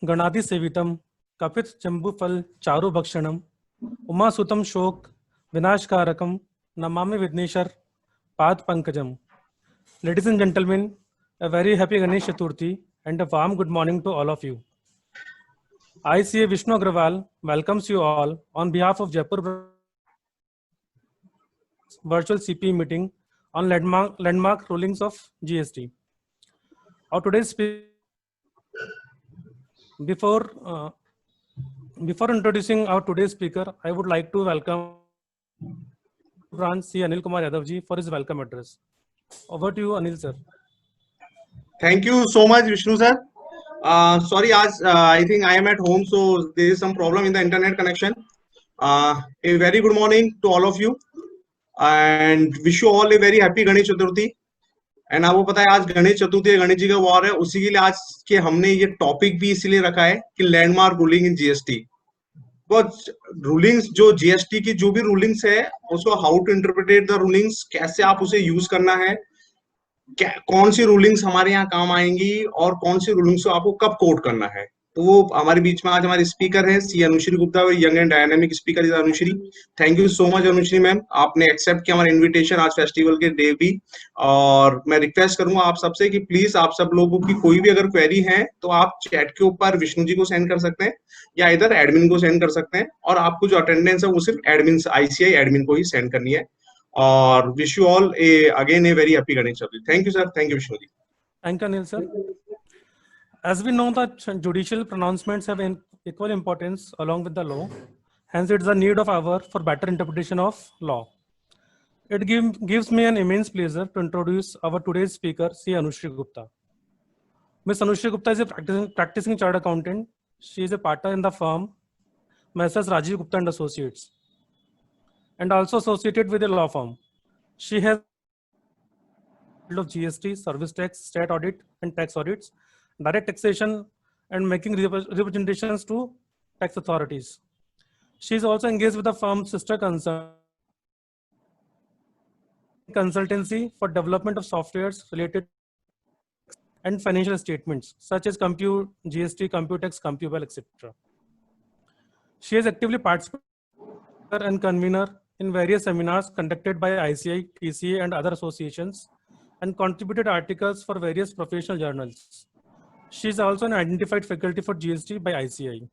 गणादि सेवितम कपित जम्बुफल चारु भक्षणम उमासुतम शोक विनाशकारकम नमामि विघ्नेश्वर पाद Pankajam. Ladies and gentlemen, a very happy Ganesh Chaturthi and a warm good morning to all of you. I, CA Vishnu Agrawal, welcomes you all on behalf of Jaipur virtual CP meeting on landmark rulings of GST. Our today's speaker, before introducing our today's speaker, I would like to welcome Branch C. Anil Kumar Yadav ji for his welcome address. Over to you, Anil sir. Thank you so much, Vishnu sir. Sorry, I think I am at home, so there is some problem in the internet connection. A very good morning to all of you and wish you all a very happy Ganesh Chaturthi. And आपको पता है आज गणेश चतुर्थी है, गणेश जी का वार है, उसी के लिए आज के हमने ये टॉपिक भी इसीलिए रखा है कि landmark ruling in GST. Rulings जो जीएसटी की जो भी रूलिंग्स है उसको how to interpret the rulings, कैसे आप उसे यूज करना है, कौन सी रूलिंग्स हमारे यहाँ काम आएंगी और कौन सी रूलिंग्स को आपको कब कोट करना है. तो वो हमारे बीच में आज हमारे स्पीकर है सी Anushree Gupta, young and dynamic speaker is Anushree. Thank you so much Anushree ma'am, आपने एक्सेप्ट किया हमारा इनविटेशन आज फेस्टिवल के डे भी. और मैं रिक्वेस्ट करूंगा आप सबसे कि प्लीज आप सब लोगों की कोई भी अगर क्वेरी है तो आप चैट के ऊपर विष्णु जी को सेंड कर सकते हैं या इधर एडमिन को सेंड कर सकते हैं, और आपको जो अटेंडेंस है वो सिर्फ एडमिन आईसीआई एडमिन को ही सेंड करनी है. और wish you all again a very happy Ganesh Chaturthi. Thank you sir. Thank you Vishnu ji. Thank you Anil sir. As we know that judicial pronouncements have equal importance along with the law, hence it is a need of hour for better interpretation of law. It gives me an immense pleasure to introduce our today's speaker, C. Anushri Gupta. Ms. Anushri Gupta is a practicing chartered accountant. She is a partner in the firm Messrs. Rajiv Gupta and Associates, and also associated with a law firm. She has of GST, service tax, state audit, and tax audits, direct taxation, and making representations to tax authorities. She is also engaged with the firm's sister consultancy for development of softwares related and financial statements such as Compute GST, Computex, Compubel, etc. She is actively participated and convener in various seminars conducted by ICI, TCA, and other associations, and contributed articles for various professional journals. She is also an identified faculty for GST by ICI.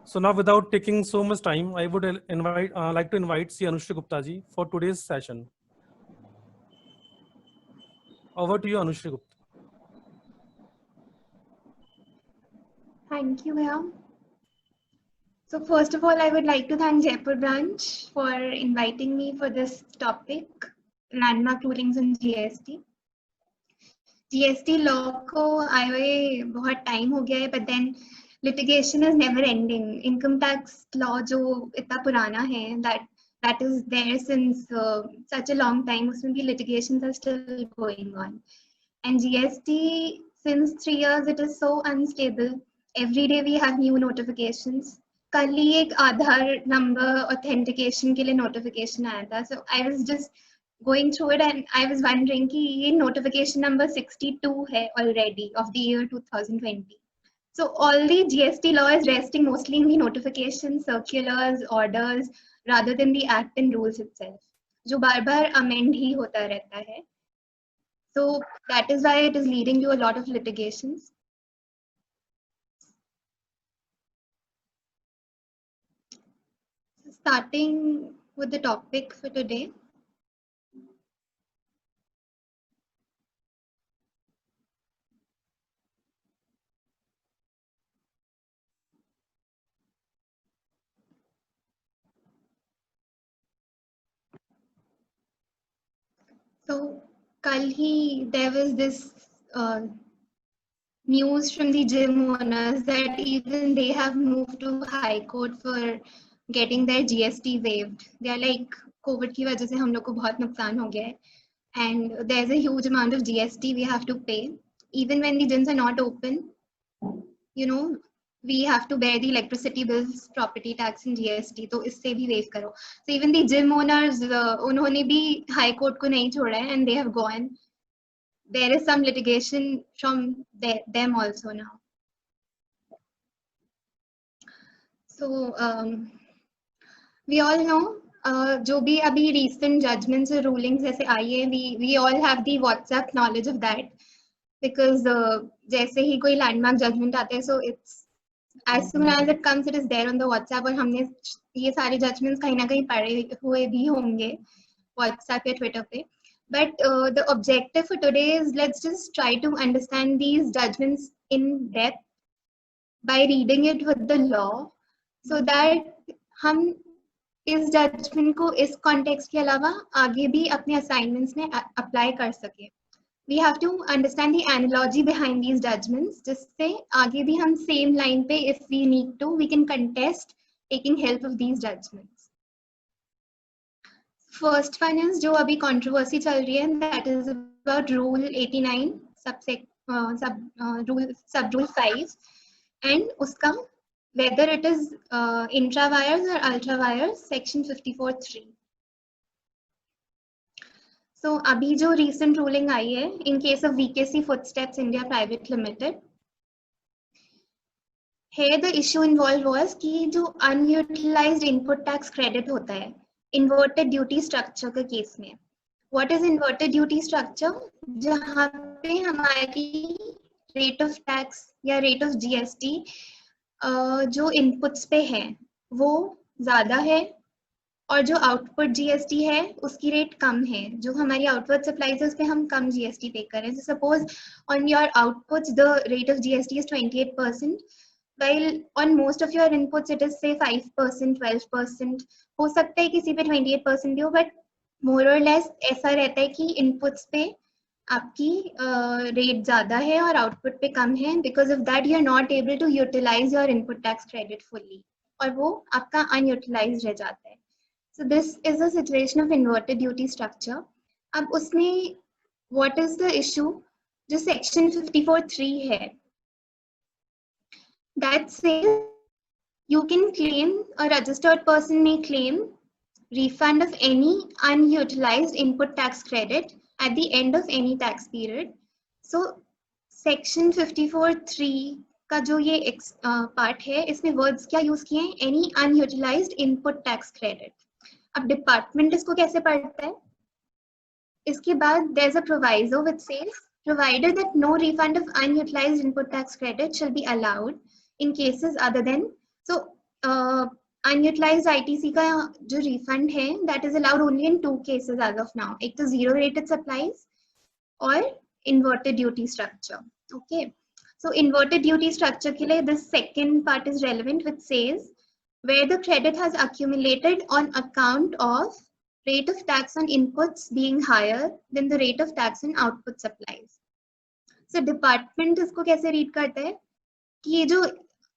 So now, without taking so much time, I would like to invite C. Anushri Gupta ji for today's session. Over to you, Anushri Gupta. Thank you, ma'am. So first of all, I would like to thank Jaipur branch for inviting me for this topic, landmark rulings in GST. GST law को आए हुए बहुत time हो गया है, but then litigation is never ending. Income tax law जो इतना पुराना है, that is there since such a long time, उसमें भी litigations are still going on. And GST, since 3 years, it is so unstable. Every day we have new notifications. कल ही एक आधार number authentication के लिए नोटिफिकेशन आया था. So I was just going through it and I was wondering कि ये notification number 62 है already of the year 2020. So all the GST law is resting mostly in the notifications, circulars, orders, rather than the act and rules itself, जो बार बार amend ही होता रहता है. So that is why it is leading to a lot of litigations. Starting with the topic for today. So, kal hi there was this news from the gym owners that even they have moved to High Court for getting their GST waived. They are like, COVID की वजह से हम लोग को बहुत नुकसान हो गया है, and there's a huge amount of GST we have to pay. Even when the gyms are not open, you know, we have to bear the electricity bills, property tax and GST. तो इससे भी waive करो. So even the gym owners, उन्होंने भी High Court को नहीं छोड़ा है, and they have gone. There is some litigation from them also now. So we all know जो भी अभी recent judgments और rulings ऐसे आई है, we all have the WhatsApp knowledge of that, because जैसे ही कोई landmark judgment आता है, so it's as soon as it comes, it is there on the WhatsApp, और हमने ये सारे judgments कहीं ना कहीं पढ़े हुए भी होंगे WhatsApp या Twitter पे. But the objective for today is, let's just try to understand these judgments in depth by reading it with the law, so that हम इस जजमेंट को इस कॉन्टेक्स्ट के अलावा आगे भी अपने असाइनमेंट्स में अप्लाई कर सके. We have to understand the analogy behind these judgments, जिससे आगे भी हम सेम लाइन पे, if we need to, we can contest taking help of these judgments. First one is जो अभी controversy चल रही है, that is about Rule 89 sub Rule 5, and उसका whether it is intrawires or ultrawires, section 54(3). So अभी जो recent ruling आई है, in case of VKC Footsteps India Private Limited, here the issue involved was कि जो unutilized input tax credit होता है inverted duty structure के case में. What is inverted duty structure? जहाँ पे हमारी rate of tax या rate of GST जो इनपुट्स पे है वो ज्यादा है, और जो आउटपुट जीएसटी है उसकी रेट कम है. जो हमारी आउटवर्ड सप्लाईज है उस पे हम कम जीएसटी पे करें. So suppose on your outputs the rate of GST is 28%, while on most of your inputs it is say 5%, 12%. हो सकता है किसी पे 28% भी हो, but more or less ऐसा रहता है कि इनपुट्स पे आपकी रेट ज्यादा है और आउटपुट पे कम है. Because of that you are not able to utilize your input tax credit fully, और वो आपका अनयूटिलाइज रह जाता है. So this is a situation of inverted duty structure. अब उसमें व्हाट इज द इशू, जो सेक्शन 54(3) है, that says you can claim, a registered person may claim refund of any unutilized input tax credit at the end of any tax period. So section 54(3) का जो ये part है, इसमें words क्या use किए हैं? any unutilized input tax credit. अब department इसको कैसे पढ़ता है? इसके बाद there is a proviso which says provided that no refund of unutilized input tax credit shall be allowed in cases other than. So unutilized ITC का जो refund है, that is allowed only in 2 cases as of now. एक तो zero rated supplies और inverted duty structure. Okay, so inverted duty structure के लिए this second part is relevant, which says where the credit has accumulated on account of rate of tax on inputs being higher than the rate of tax on output supplies. So department इसको कैसे read करता है कि ये जो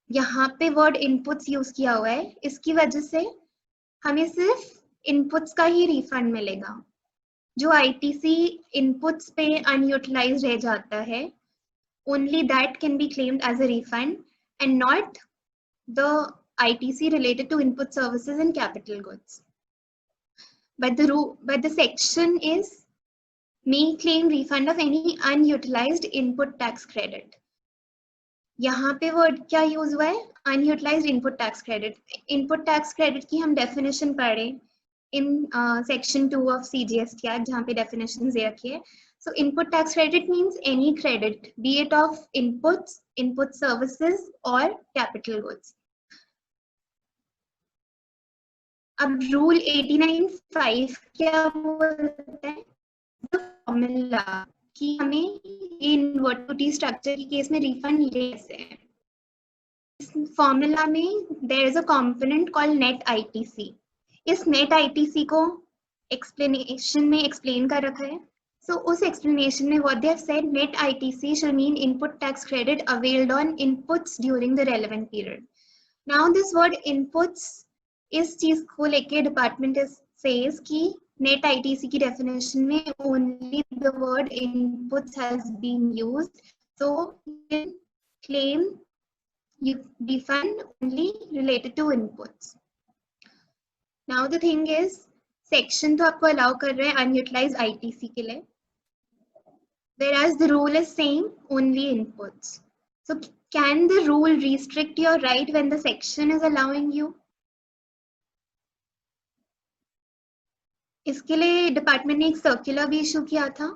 यहाँ पे word inputs use किया हुआ है, इसकी वजह से हमें सिर्फ इनपुट्स का ही रिफंड मिलेगा. जो आईटीसी इनपुट्स पे अनयूटिलाइज रह जाता है, only that can be claimed as a refund and not the ITC related to input services and capital goods. But the section is may claim refund of any unutilized input tax credit. यहाँ पे word क्या use हुआ है? Unutilized input tax credit. Input tax credit की हम definition पढ़े in section 2 of CGST act, जहाँ पे डेफिनेशन दे रखी है. So input tax credit means any credit, be it of inputs, input services और कैपिटल गुड्स. अब रूल 89(5) क्या बोलता है? फॉर्मूला कि हमें इन्वर्टेड ड्यूटी स्ट्रक्चर के केस में रिफंड कैसे है. इस फॉर्मूला में there is a component called net ITC. इस नेट आईटीसी को एक्सप्लेनेशन में एक्सप्लेन कर रखा है. सो उस एक्सप्लेनेशन में what they have said, net ITC shall mean input tax credit availed on inputs during the relevant period. Now this word inputs, इस चीज को लेके डिपार्टमेंट सेज कि नेट आईटीसी की डेफिनेशन में only the word inputs has been used, so you can claim you refund only related to inputs. Now the thing is, section तो आपको allow कर रहा है unutilized ITC के लिए, whereas the rule is saying only inputs. So can the rule restrict your right when the section is allowing you? इसके लिए department ने एक सर्कुलर भी इशू किया था.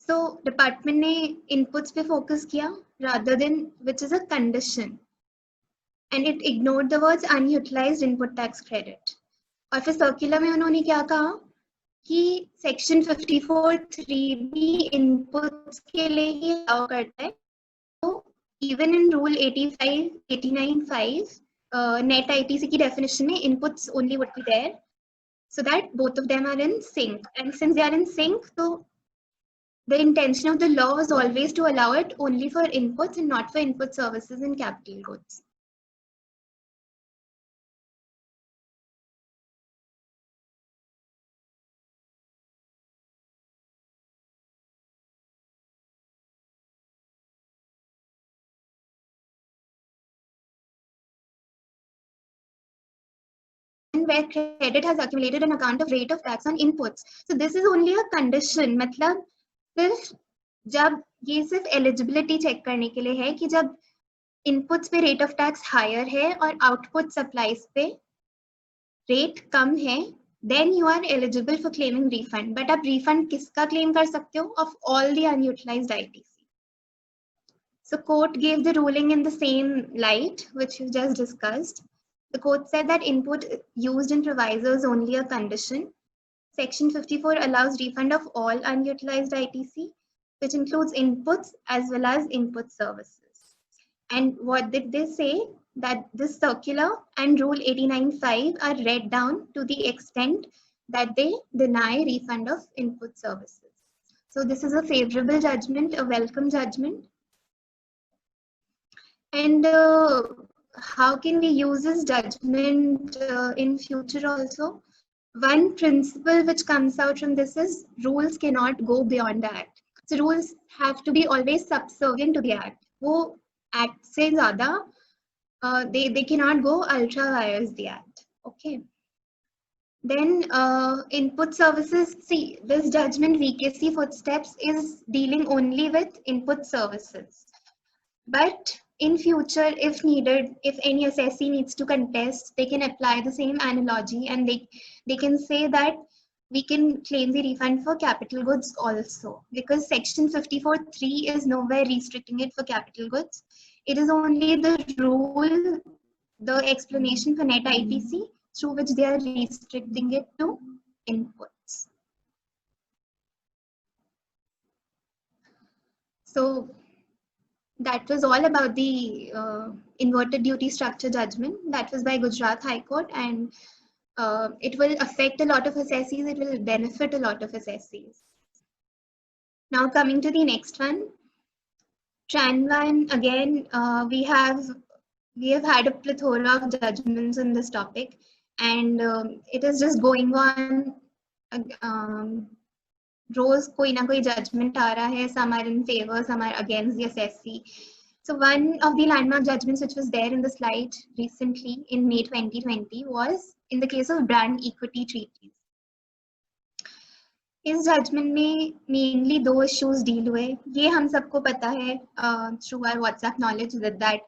So डिपार्टमेंट ने इनपुट्स पे फोकस किया rather than which is a condition, and it ignored the words unutilized input tax credit. और फिर सर्कुलर में उन्होंने क्या कहा कि सेक्शन 54(3) भी इनपुट्स के लिए ही अलाउ करता है. तो even in rule 89(5) net ITC की डेफिनेशन में inputs only would be there, so that both of them are in sync. And since they are in sync, so the intention of the law was always to allow it only for inputs and not for input services and capital goods. Where credit has accumulated on account of rate of tax on inputs. So this is only a condition. मतलब सिर्फ जब ये सिर्फ eligibility check करने के लिए है कि जब inputs पे rate of tax higher है और output supplies पे rate कम है, then you are eligible for claiming refund. But आप refund किसका claim कर सकते हो? Of all the unutilized ITC. So court gave the ruling in the same light which you just discussed. The court said that input used in proviso is only a condition. Section 54 allows refund of all unutilized ITC, which includes inputs as well as input services. And what did they say? That this circular and Rule 89(5) are read down to the extent that they deny refund of input services. So this is a favorable judgment, a welcome judgment. And how can we use this judgment in future also? One principle which comes out from this is rules cannot go beyond the act. So rules have to be always subservient to the act. वो act से ज़्यादा they cannot go ultra vires the act. Okay. Then input services. See, this judgment VKC Footsteps is dealing only with input services. But in future, if needed, if any assessee needs to contest, they can apply the same analogy and they can say that we can claim the refund for capital goods also, because section 54(3) is nowhere restricting it for capital goods. It is only the rule, the explanation for net ITC through which they are restricting it to inputs. So that was all about the inverted duty structure judgment. That was by Gujarat High Court, and it will affect a lot of assessees. It will benefit a lot of assessees. Now coming to the next one, Tran 1. Again, we have had a plethora of judgments on this topic, and it is just going on. रोज कोई ना कोई judgment आ रहा है. Some are in favor, some are against the assessee. So one of the landmark judgments which was there in the slide recently in May 2020 was in the case of brand equity treaties. इस judgment में mainly दो issues deal हुए. ये हम सबको पता है through our WhatsApp knowledge that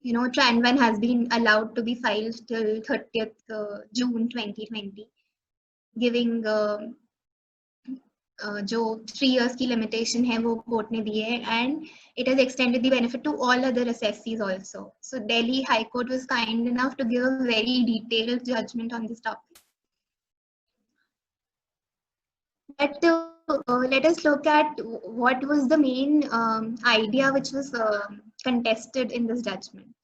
you know Tran 1 has been allowed to be filed till 30th June 2020, giving जो 3 years की limitation है वो कोर्ट ने दी है, and it has extended the benefit to all other assessees also. So Delhi High Court was kind enough to give a very detailed judgment on this topic. But let us look at what was the main idea which was contested in this judgment.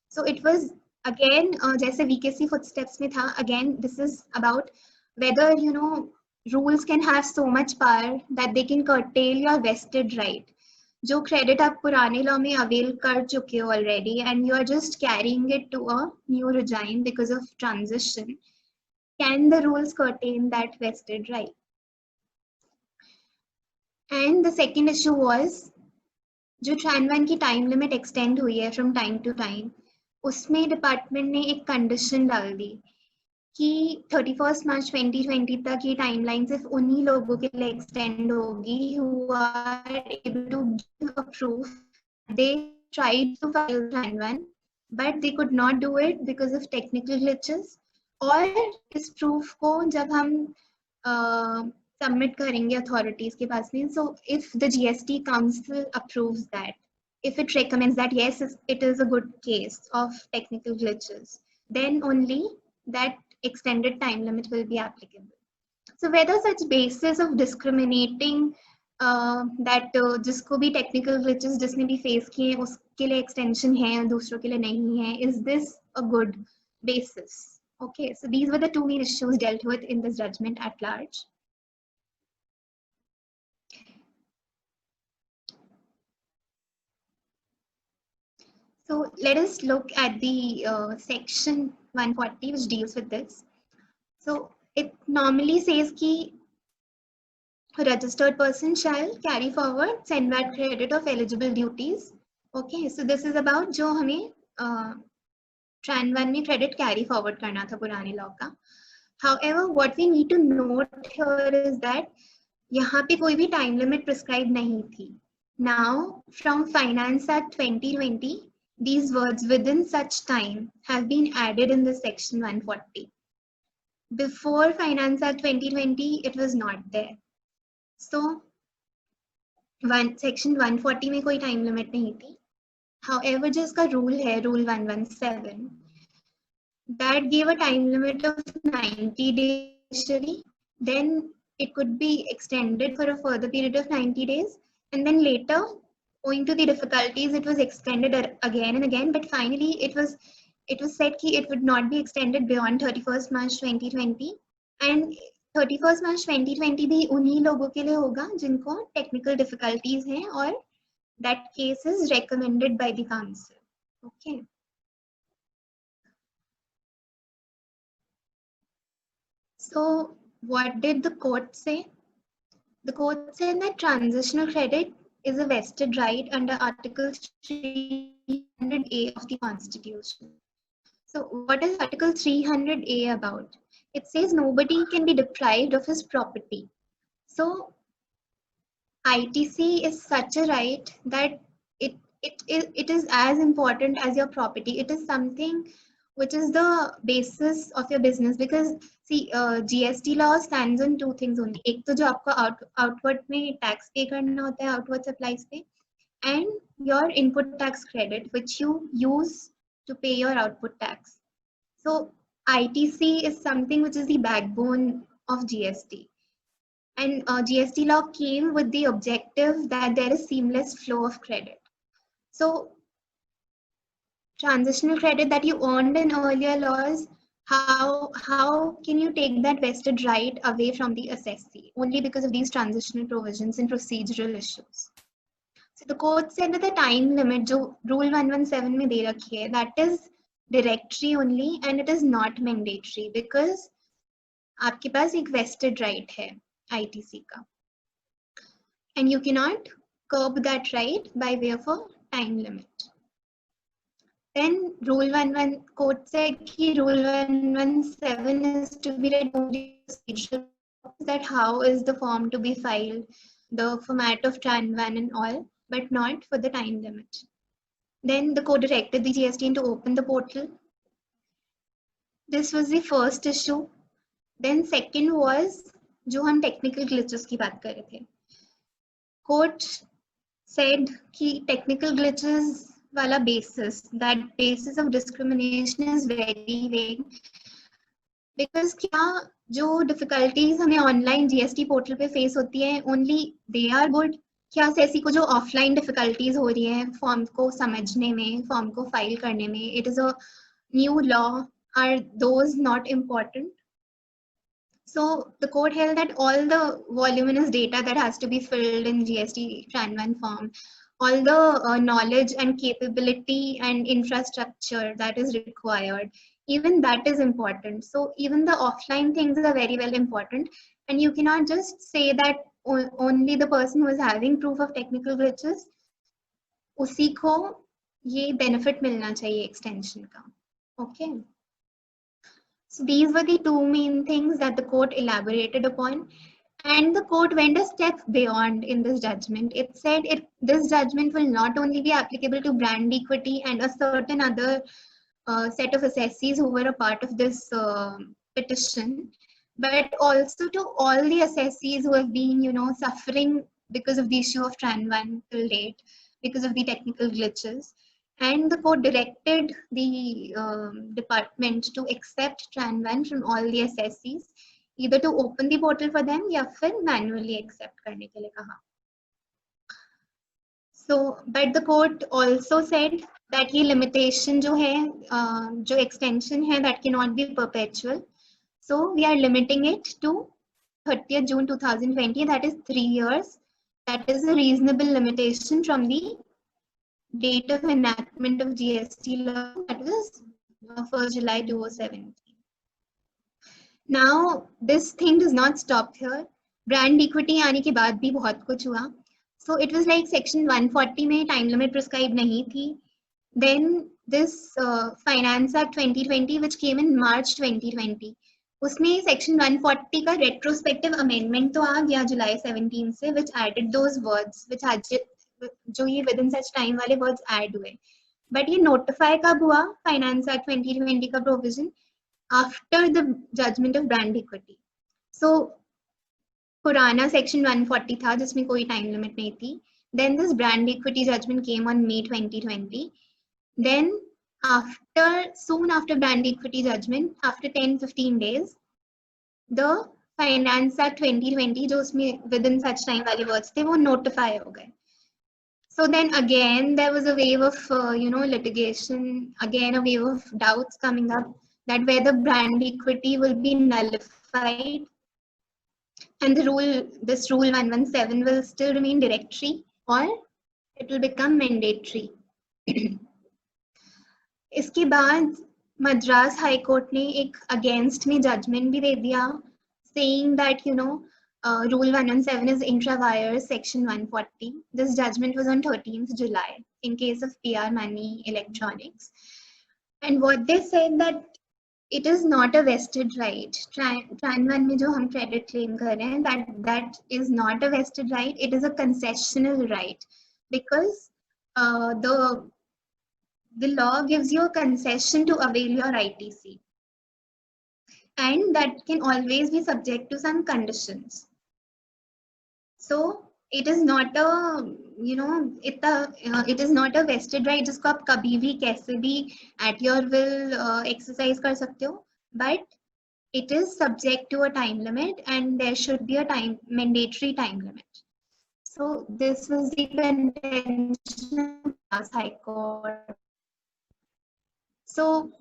So it was again जैसे VKC Footsteps में था, again this is about whether you know rules can have so much power that they can curtail your vested right. जो credit आप पुराने law में avail कर चुके हो already and you are just carrying it to a new regime because of transition, can the rules curtail that vested right? And the second issue was जो Tran 1 की time limit extend हुई है from time to time, उसमें department ने एक condition डाल दी कि 31st March 2020 तक ये टाइमलाइन सिर्फ उन्हीं लोगों के लिए एक्सटेंड होगी who are able to give a proof they tried to file Tran 1, but they could not do it because of technical glitches. और इस proof को जब हम submit करेंगे authorities के पास में, so if the GST Council approves that, if it recommends that yes, it is a good case of technical glitches, then only that extended time limit will be applicable. So whether such basis of discriminating that जिसको भी technical glitches जिसने भी face किए उसके लिए extension है और दूसरों के लिए नहीं है, is this a good basis? Okay, so these were the two main issues dealt with in this judgment at large. So let us look at the section 140 which deals with this. So it normally says कि a registered person shall carry forward CENVAT credit of eligible duties. Okay, so this is about जो हमें Tran 1 में credit carry forward करना था पुराने law का. However, what we need to note here is that यहाँ पे कोई भी time limit prescribed नहीं थी. Now, from Finance Act 2020, these words within such time have been added in the section 140. Before Finance Act 2020, it was not there. So, section 140 में कोई time limit नहीं थी. However, जो इसका rule है, rule 117, that gave a time limit of 90 days initially. Then it could be extended for a further period of 90 days. And then later, owing to the difficulties, it was extended again and again. But finally, it was said that it would not be extended beyond 31st March 2020. And 31st March 2020 भी उन्हीं लोगों के लिए होगा जिनको technical difficulties हैं और that case is recommended by the council. Okay. So what did the court say? The court said that transitional credit is a vested right under Article 300A of the Constitution. So what is Article 300A about? It says nobody can be deprived of his property. So ITC is such a right that it is as important as your property. It is something which is the basis of your business, because see, GST law stands on two things only. एक तो जो आपको outward में tax pay करना होता है, outward supplies पे, and your input tax credit which you use to pay your output tax. So ITC is something which is the backbone of GST. And GST law came with the objective that there is seamless flow of credit. So transitional credit that you earned in earlier laws, how can you take that vested right away from the assessee? Only because of these transitional provisions and procedural issues. So the court said that the time limit जो rule 117 में दे रखी है, that is directory only and it is not mandatory because आपके पास एक vested right है ITC का, and you cannot curb that right by way of a time limit. Then rule 11 court said कि rule 117 is to be read only procedural, that how is the form to be filed, the format of Tran 1 and all, but not for the time limit. Then the court directed the GST to open the portal. This was the first issue. Then second was जो हम technical glitches की बात कर रहे थे. Court said कि technical glitches वाला basis, that basis of discrimination is very vague, because क्या जो difficulties हमें online GST portal पे face होती है, only they are good. क्या assessee को जो offline difficulties हो रही है form को समझने में, form को file करने में, it is a new law, are those not important? So the court held that all the voluminous data that has to be filled in GST Tran 1 form, all the knowledge and capability and infrastructure that is required, even that is important. So even the offline things are very well important, and you cannot just say that only the person who is having proof of technical glitches, उसी को ये benefit मिलना चाहिए extension का. Okay. So these were the two main things that the court elaborated upon, And the court went a step beyond in this judgment. It said this judgment will not only be applicable to brand equity and a certain other set of assessees who were a part of this petition, but also to all the assessees who have been, suffering because of the issue of Tran 1 till date, because of the technical glitches. And the court directed the department to accept Tran 1 from all the assessees, either to open the portal for them या फिर manually accept करने के लिए कहा. So, but the court also said that ये limitation जो है, जो extension है, that cannot be perpetual. So we are limiting it to 30th June 2020. That is 3 years. That is a reasonable limitation from the date of enactment of GST law. That was 1st July 2017. Now this thing does not stop here. Brand equity आने के बाद भी बहुत कुछ हुआ. So it was like section 140 में time limit prescribed नहीं थी. Then this Finance Act 2020 which came in March 2020. उसमें section 140 का retrospective amendment तो आ गया July 17 से, which added those words, which जो ये within such time वाले words add हुए. But ये notify कब हुआ Finance Act 2020 का provision? After the judgment of brand equity. So पुराना section 140 था जिसमें कोई time limit नहीं थी. Then this brand equity judgment came on May 2020. Then soon after brand equity judgment, after 10-15 days, the Finance Act 2020 जो उसमें within such time वाले words थे वो notify हो गए. So then again there was a wave of litigation, again a wave of doubts coming up that whether brand equity will be nullified and this rule 117 will still remain directory or it will become mandatory. इसके बाद Madras high court ने एक against में judgement भी दे दिया, saying that rule 117 is intra vires section 140. This judgment was on 13th July in case of PR Money Electronics, and what they said that it is not a vested right. Tran 1 में जो हम credit claim कर रहे हैं, that is not a vested right. It is a concessional right because the law gives you a concession to avail your ITC, and that can always be subject to some conditions. So it is not a it is not a vested right जिसको आप कभी भी कैसे भी at your will exercise कर सकते हो, but it is subject to a time limit and there should be a mandatory time limit. So this was the contention of High Court. So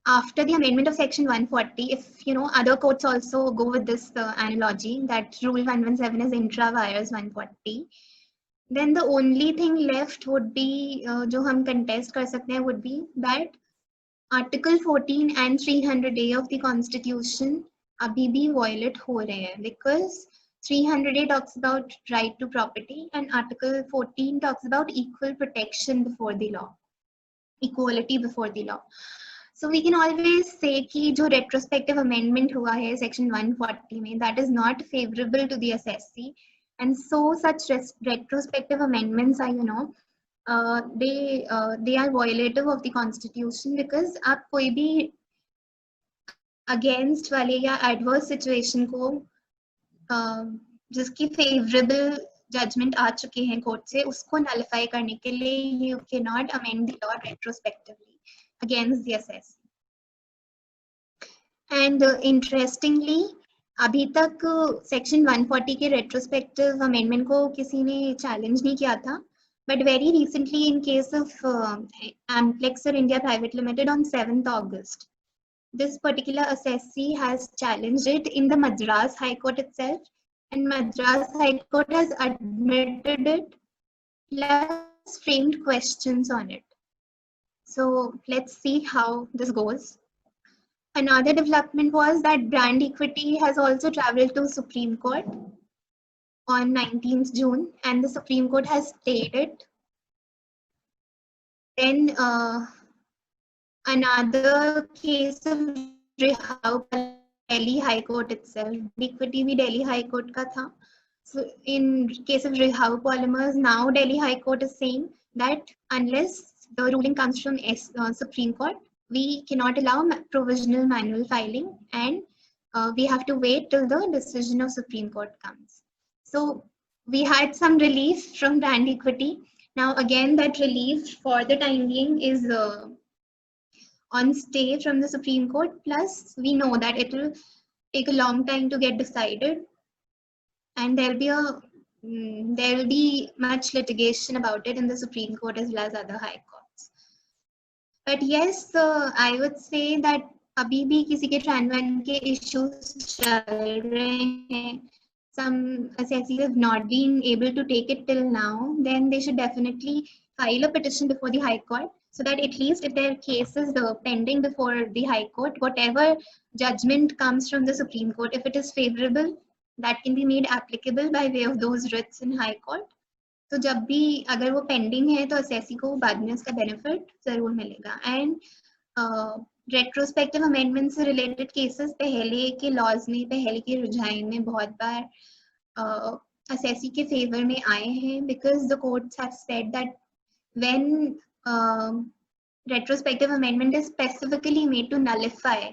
after the amendment of section 140, if other courts also go with this analogy that rule 117 is intra vires 140, then the only thing left would be जो हम contest कर सकते हैं would be that article 14 and 300A of the constitution अभी भी violate हो रहे हैं, because 300A talks about right to property and article 14 talks about equal protection before the law, equality before the law. So we can always say कि जो retrospective amendment हुआ है section 140 में, that is not favorable to the assessee, and so such retrospective amendments are they are violative of the constitution, because आप कोई भी against वाले या adverse situation को जिसकी favorable judgment आ चुके हैं कोर्ट से, उसको nullify करने के लिए you cannot amend the law retrospectively against the assessee. And interestingly, अभी तक section 140 के retrospective amendment को किसी ने challenge नहीं किया था, but very recently in case of Amplexer India Private Limited on 7th August, this particular assessee has challenged it in the Madras High Court itself, and Madras High Court has admitted it plus framed questions on it. So let's see how this goes. Another development was that brand equity has also traveled to Supreme Court on 19th June, and the Supreme Court has stayed it. Then another case of Rihau Delhi High Court itself. Equity भी Delhi High Court का था. So in case of Rihau Polymers, now Delhi High Court is saying that unless the ruling comes from Supreme Court, we cannot allow provisional manual filing, and we have to wait till the decision of Supreme Court comes. So we had some relief from brand equity. Now again, that relief for the time being is on stay from the Supreme Court. Plus, we know that it will take a long time to get decided, and there will be much litigation about it in the Supreme Court as well as other high courts. But yes, I would say that अभी भी किसी के transfer के issues चल रहे हैं. Some assessees have not been able to take it till now, then they should definitely file a petition before the High Court, so that at least if their case is pending before the High Court, whatever judgment comes from the Supreme Court, if it is favorable, that can be made applicable by way of those writs in High Court. तो जब भी अगर वो pending है तो assessee को बाद में उसका benefit जरूर मिलेगा. And retrospective amendments से related cases पहले के laws में, पहले के रुझान में बहुत बार assessee के favor में आए हैं, because the courts have said that when retrospective amendment is specifically made to nullify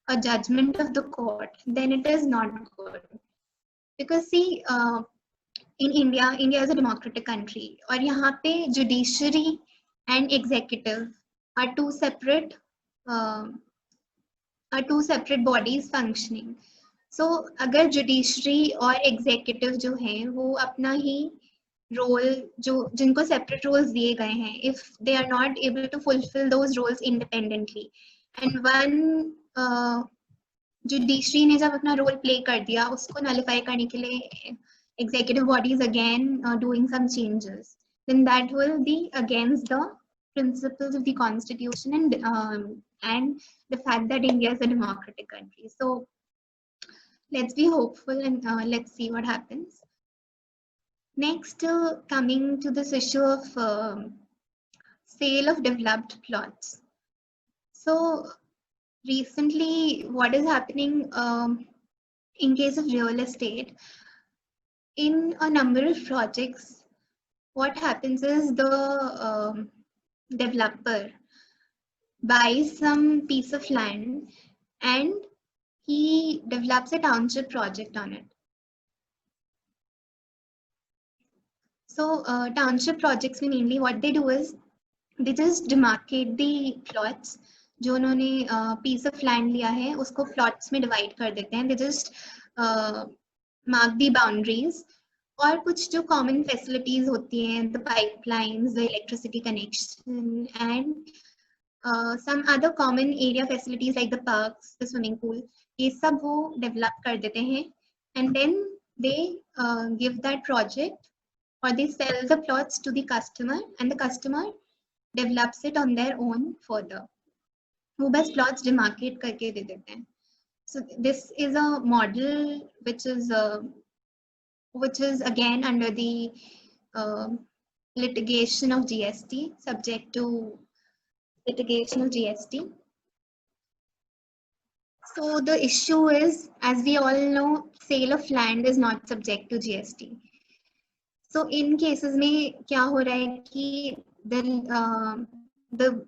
a judgment of the court, then it is not good. Because see, in India is a democratic country, और यहाँ पे judiciary and executive are two separate bodies functioning. So अगर judiciary और executive जो हैं वो अपना ही role जो जिनको separate roles दिए गए हैं, if they are not able to fulfill those roles independently, and one judiciary ने जब अपना role play कर दिया, उसको nullify करने के लिए executive bodies again doing some changes, then that will be against the principles of the constitution and the fact that India is a democratic country. So let's be hopeful and let's see what happens. Next, coming to this issue of sale of developed plots. So recently, what is happening in case of real estate, in a number of projects, what happens is the developer buys some piece of land and he develops a township project on it. So township projects में mainly what they do is they just demarcate the plots. जो उन्होंने piece of land लिया है उसको plots में divide कर देते हैं. They just mark the boundaries, और कुछ जो common facilities होती हैं, the pipelines, the electricity connection, and some other common area facilities like the parks, the swimming pool, ये सब वो develop कर देते हैं, and then they give that project or they sell the plots to the customer, and the customer develops it on their own further. वो बस plots demarcate करके दे देते हैं. So this is a model which is again under the litigation of GST, subject to litigation of GST. So the issue is, as we all know, sale of land is not subject to GST. So in cases में क्या हो रहा है कि the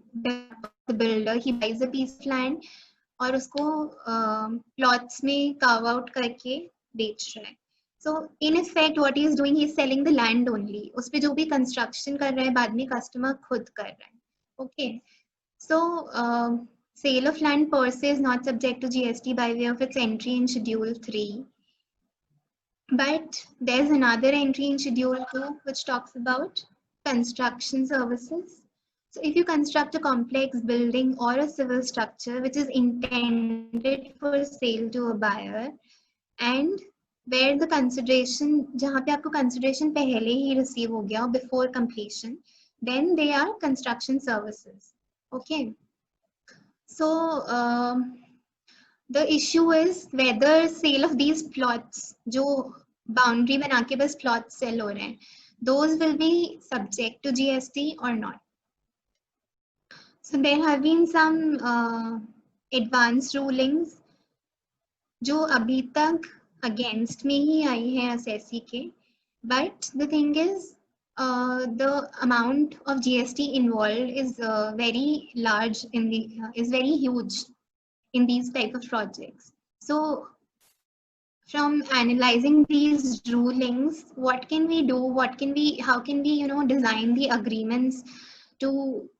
builder, he buys a piece of land और उसको plots में carve out करके बेच रहा है. So in effect, what he is doing, he is selling the land only. उस पे जो भी construction कर रहा है बाद में customer खुद कर रहा है. Okay. So sale of land per se is not subject to GST by way of its entry in Schedule 3. But there's another entry in Schedule 2 which talks about construction services. So if you construct a complex building or a civil structure which is intended for sale to a buyer, and where the consideration, जहाँ पे आपको consideration पहले ही receive हो गया before completion, then they are construction services. Okay. So the issue is whether sale of these plots, जो boundary बना के बस plots sell हो रहे हैं, those will be subject to GST or not. So there have been some advanced rulings जो अभी तक अगेंस्ट में ही आई है असेसी के, but the thing is the amount of GST involved is very large in the is very huge in these type of projects. So from analyzing these rulings, what can we do, how can we design the agreements to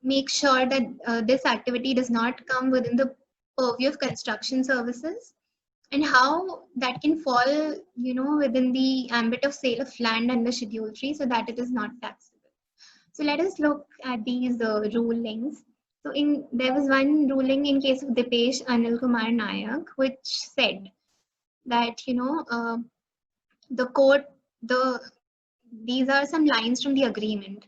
make sure that this activity does not come within the purview of construction services, and how that can fall within the ambit of sale of land under Schedule 3 so that it is not taxable. So let us look at these rulings. So there was one ruling in case of Dipesh Anil Kumar Nayak, which said that the court these are some lines from the agreement.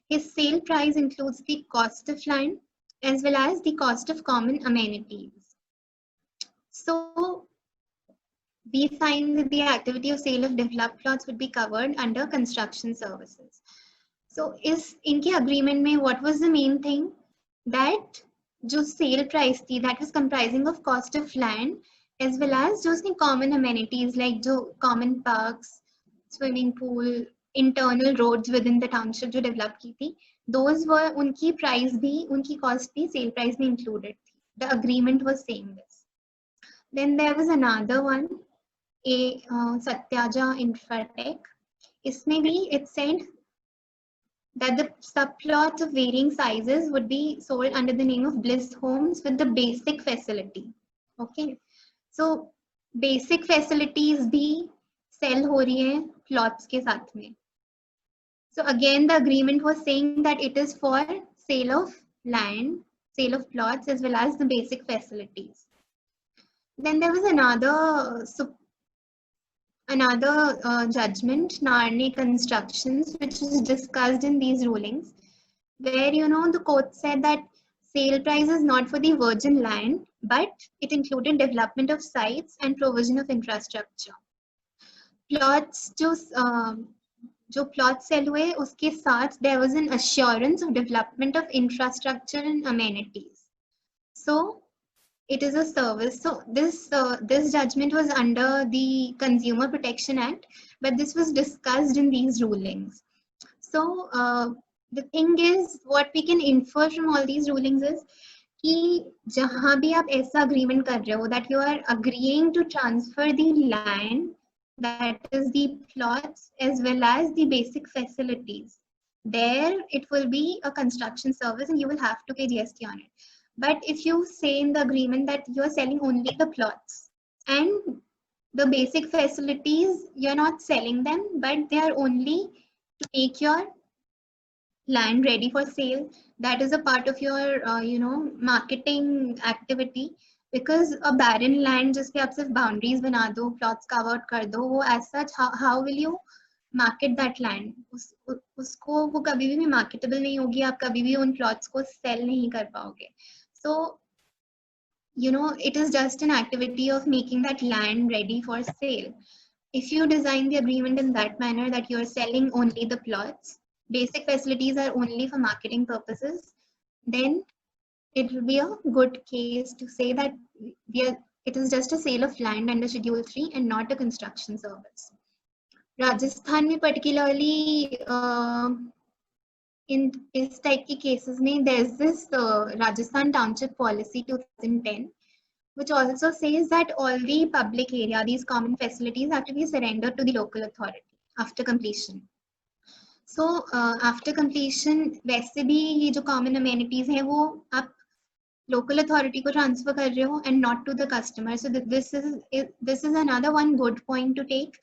His sale price includes the cost of land as well as the cost of common amenities. So we find that the activity of sale of developed plots would be covered under construction services. So is इनके agreement में what was the main thing, that जो sale price थी that was comprising of cost of land as well as जो उसने common amenities like जो common parks, swimming pool, internal roads within the township जो develop की थी, those were उनकी price भी, उनकी cost भी sale price में included थी. The agreement was saying this. Then there was another one, Satyaja Infratech. इसमें भी it said that the subplots of varying sizes would be sold under the name of Bliss Homes with the basic facility. Okay, so basic facilities भी sell हो रही है plots के साथ में. So again the agreement was saying that it is for sale of land, sale of plots as well as the basic facilities. Then there was another judgment, Narni Constructions, which is discussed in these rulings, where the court said that sale price is not for the virgin land, but it included development of sites and provision of infrastructure. Plots जो plots sell हुए उसके साथ there was an assurance of development of infrastructure and amenities. So it is a service. So this judgment was under the Consumer Protection Act, but this was discussed in these rulings. So the thing is, what we can infer from all these rulings is कि जहाँ भी आप ऐसा agreement कर रहे हो that you are agreeing to transfer the land, that is the plots as well as the basic facilities, there it will be a construction service and you will have to pay GST on it. But if you say in the agreement that you are selling only the plots and the basic facilities, you're not selling them, but they are only to make your land ready for sale, that is a part of your marketing activity. Because a barren land जिसके आप सिर्फ boundaries बना दो, plots carve out कर दो, वो as such how will you market that land? उसको वो कभी भी marketable नहीं होगी, आप कभी भी उन plots को sell नहीं कर पाओगे. So it is just an activity of making that land ready for sale. If you design the agreement in that manner that you are selling only the plots, basic facilities are only for marketing purposes, then it will be a good case to say that it is just a sale of land under Schedule 3 and not a construction service. Rajasthan में particularly in इस type की cases में there's this Rajasthan Township Policy 2010, which also says that all the public area, these common facilities have to be surrendered to the local authority after completion. So after completion, वैसे भी ये जो common amenities हैं वो आप local authority को transfer कर रहे हो and not to the customer. So this is another one good point to take,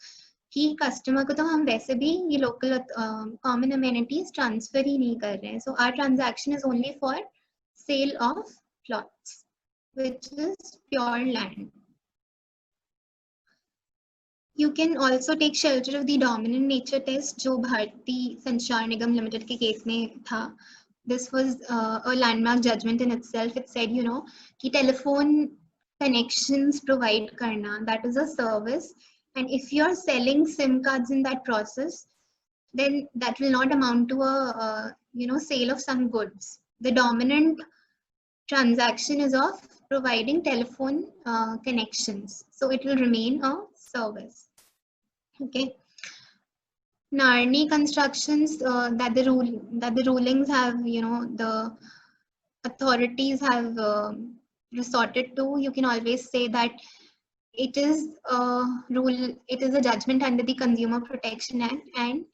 कि customer को तो हम वैसे भी ये local common amenities transfer ही नहीं कर रहे हैं. So our transaction is only for sale of plots, which is pure land. You can also take shelter of the dominant nature test, जो भारती संचार निगम लिमिटेड के केस में था. This was a landmark judgment in itself. It said, कि telephone connections provide करना, that is a service, and if you are selling SIM cards in that process, then that will not amount to a sale of some goods. The dominant transaction is of providing telephone connections. So it will remain a service. Okay. Narni constructions that the rulings have, you know, the authorities have resorted to, you can always say that it is a rule, it is a judgment under the Consumer Protection Act, and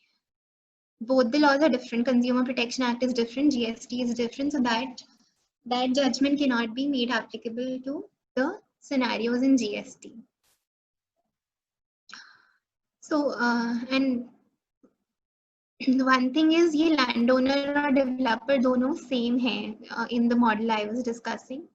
both the laws are different. Consumer Protection Act is different, GST is different, so that judgment cannot be made applicable to the scenarios in GST. So and one thing is, ये landowner और developer दोनों same हैं in the model I was discussing.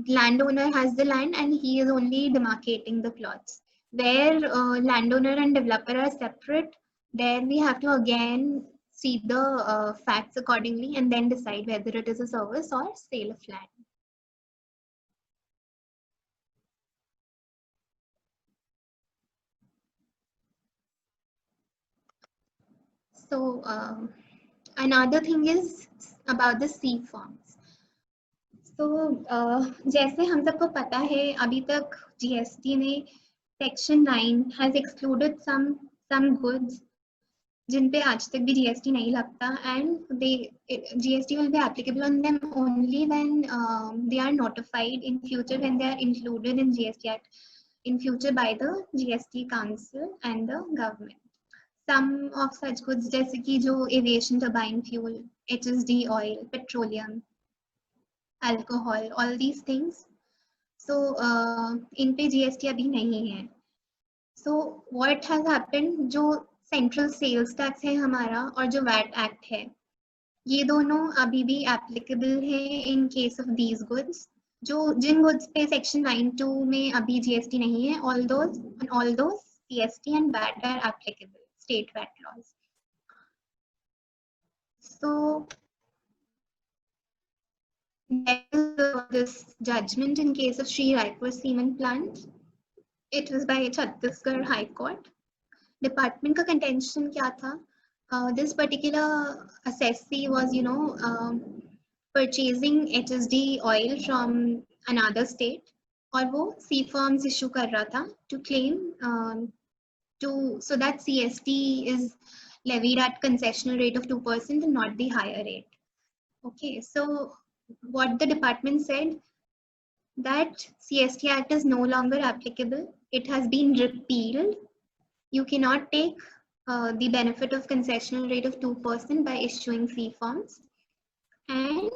Landowner has the land and he is only demarcating the plots. Where landowner and developer are separate, there we have to again see the facts accordingly and then decide whether it is a service or sale of land. So another thing is about the C forms. So जैसे हम सबको पता है, अभी तक GST में Section 9 has excluded some goods जिन पे आज तक भी GST नहीं लगता, and GST will be applicable on them only when they are notified in future, when they are included in GST Act in future by the GST Council and the government. Some of such goods जैसे कि जो aviation turbine fuel, HSD oil, petroleum, alcohol, all these things. So इन पे GST अभी नहीं है. So what has happened, जो central sales tax है हमारा और जो वैट एक्ट है, ये दोनों अभी भी एप्लीकेबल है in case of these goods. जिन गुड्स पे सेक्शन 9(2) में अभी जीएसटी नहीं है, all those CST and VAT are applicable, state VAT laws. So this judgment in case of Sri Raipur cement plant. It was by Chhattisgarh High Court. Department का contention क्या था? This particular assessee was, you know, purchasing HSD oil from another state, और वो C forms issue कर रहा था to claim so that CST is levied at concessional rate of 2% and not the higher rate. Okay, so what the department said, that CST Act is no longer applicable. It has been repealed. You cannot take the benefit of concessional rate of 2% by issuing C forms, and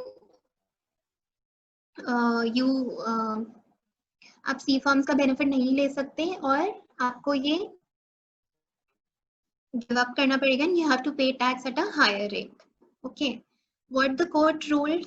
आप C forms का benefit नहीं ले सकते और आपको ये give up करना पड़ेगा, and you have to pay tax at a higher rate. Okay, what the court ruled,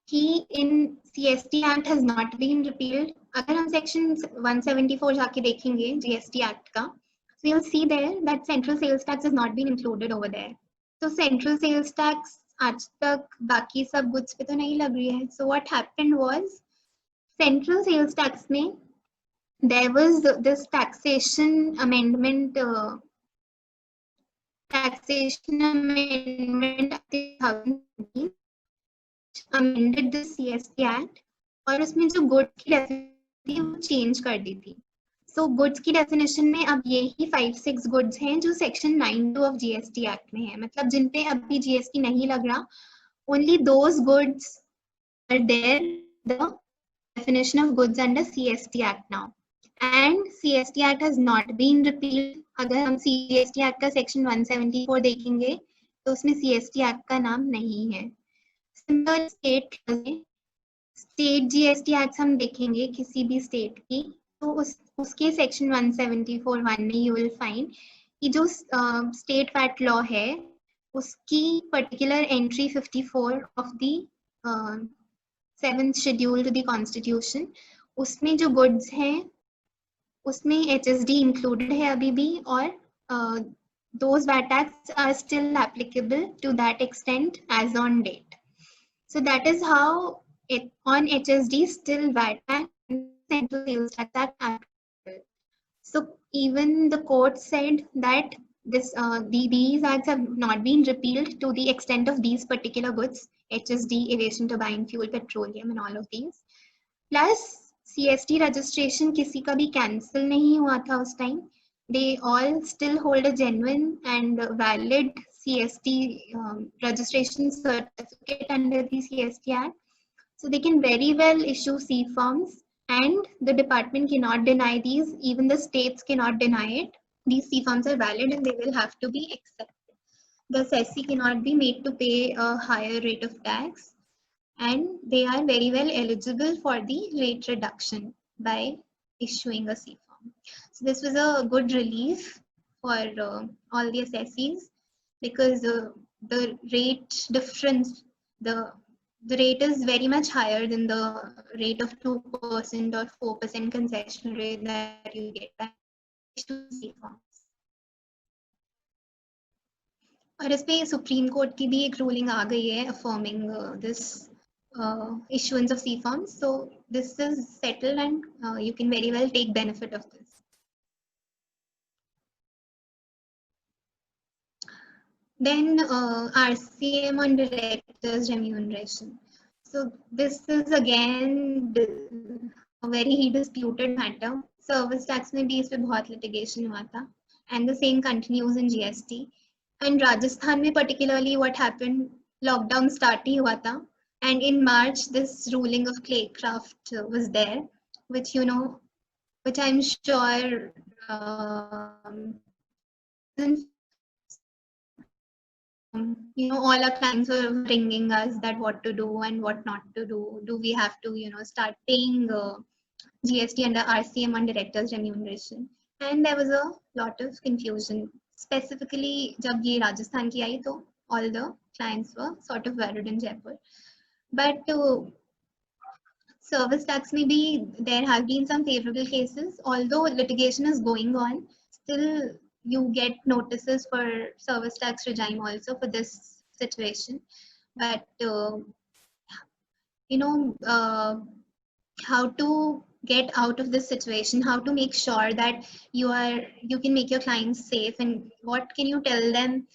कि in CST Act has not been repealed. अगर हम section 174 जाके देखेंगे GST Act का, so you'll see there that central sales tax has not been included over there. So central sales tax आज तक बाकी सब goods पे तो नहीं लग रही है. So what happened was, central sales tax में there was this taxation amendment 2017 amended the CST Act, और उसमें जो goods की definition थी वो चेंज कर दी थी. So goods की definition में अब यही 5-6 goods हैं जो section 9(2) of GST Act में है. मतलब जिन पे अभी GST नहीं लग रहा, only those goods are there, the definition of goods under CST Act now. And CST Act has not been repealed. अगर हम CST Act का section 174 देखेंगे तो उसमें CST Act का नाम नहीं है. Similar स्टेट GST Act हम देखेंगे किसी भी स्टेट की, तो उसके सेक्शन 174(1) में यू विल फाइंड कि जो स्टेट वैट लॉ है उसकी particular entry 54 of the 7th schedule to the constitution, उसमें जो गुड्स हैं उसमें HSD इंक्लूडेड है अभी भी, और those VAT acts are still applicable to that extent as on date. So that is how on HSD still VAT Act and Central Sales Tax Act applicable. So even the court said that these acts have not been repealed to the extent of these particular goods. HSD, aviation turbine fuel, petroleum, and all of these. Plus CST registration किसी का भी cancel नहीं हुआ था उस time. They all still hold a genuine and valid CST registration certificate under the CST Act. So they can very well issue C forms, and the department cannot deny these. Even the states cannot deny it. These C forms are valid and they will have to be accepted. The assessee cannot be made to pay a higher rate of tax, and they are very well eligible for the rate reduction by issuing a C form. So this was a good relief for all the assessees, because the rate difference, the rate is very much higher than the rate of 2% or 4% concession rate that you get by issuing C forms. और इस पे supreme court की भी एक ruling आ गई है affirming this issuance of C forms. So this is settled, and you can very well take benefit of this. Then RCM on directors remuneration. So this is again a very disputed matter. Service tax में भी इस पे बहुत litigation हुआ था, and the same continues in GST. And Rajasthan में particularly what happened, lockdown start ही हुआ था, and in March this ruling of Claycraft was there, which which I'm sure all our clients were ringing us that what to do and what not to do. Do we have to start paying GST under RCM on directors remuneration? And there was a lot of confusion. Specifically, जब ये राजस्थान की आई तो all the clients were sort of worried in Jaipur. But service tax में भी there have been some favorable cases. Although litigation is going on, still you get notices for service tax regime also for this situation. But how to get out of this situation, how to make sure that you can make your clients safe, and what can you tell them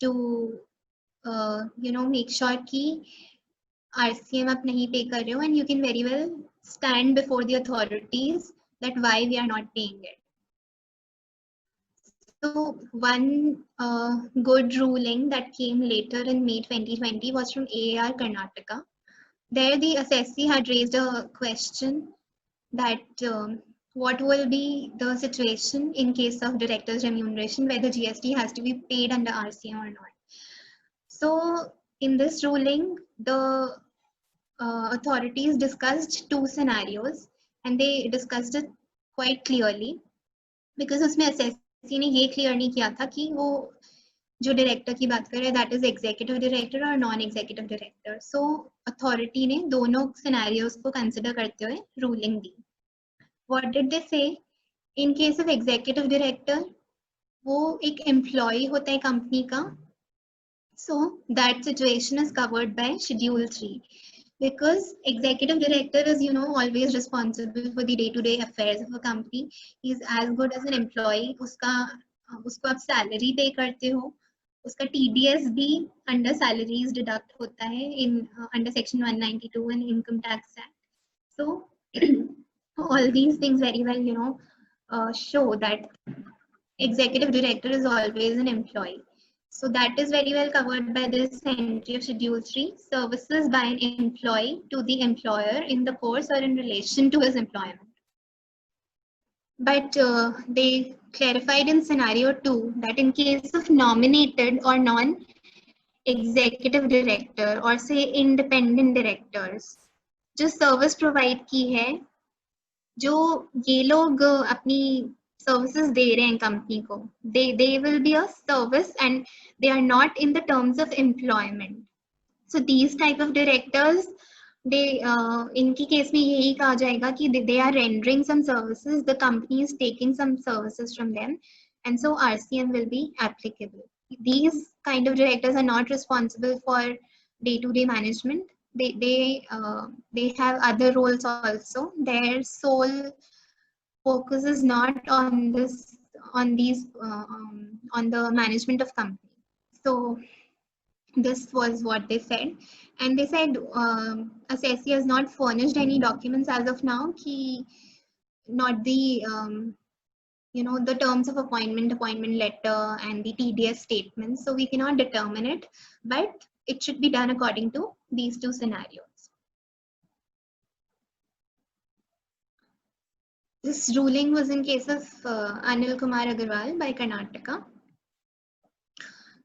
to make sure कि RCM आप नहीं pay कर रहे हो, and you can very well stand before the authorities that why we are not paying it. So one good ruling that came later in May 2020 was from AAR Karnataka. There the assessee had raised a question that what will be the situation in case of director's remuneration, whether GST has to be paid under RCM or not. So in this ruling, the authorities discussed two scenarios, and they discussed it quite clearly, because उसमें assessee ने ये clear नहीं किया था कि वो जो director की बात कर रहे हैं that is executive director और non-executive director. So authority ने दोनों scenarios को consider करते हुए ruling the. What did they say? In case of executive director, वो एक employee होता है company का, so that situation is covered by Schedule 3. Because executive director is, always responsible for the day-to-day affairs of a company. He is as good as an employee. उसको आप salary pay करते हो. उसका TDS भी under salaries deduct होता है in under section 192 and Income Tax Act. So all these things very well, show that executive director is always an employee. So that is very well covered by this entry of Schedule 3, services by an employee to the employer in the course or in relation to his employment. But they clarified in scenario 2 that in case of nominated or non-executive director or say independent directors, जो service provide की है, जो ये लोग अपनी services दे रहे हैं company को, they will be a service and they are not in the terms of employment. So these type of directors, they इनकी case में यही कहा जाएगा कि they are rendering some services, the company is taking some services from them, and so RCM will be applicable. These kind of directors are not responsible for day-to-day management. They have other roles also. Their sole focus is not on the management of company. So This was what they said, and they said assessee has not furnished any documents as of now. Not the the terms of appointment letter, and the TDS statement. So we cannot determine it, but it should be done according to these two scenarios. This ruling was in case of Anil Kumar Agarwal by Karnataka.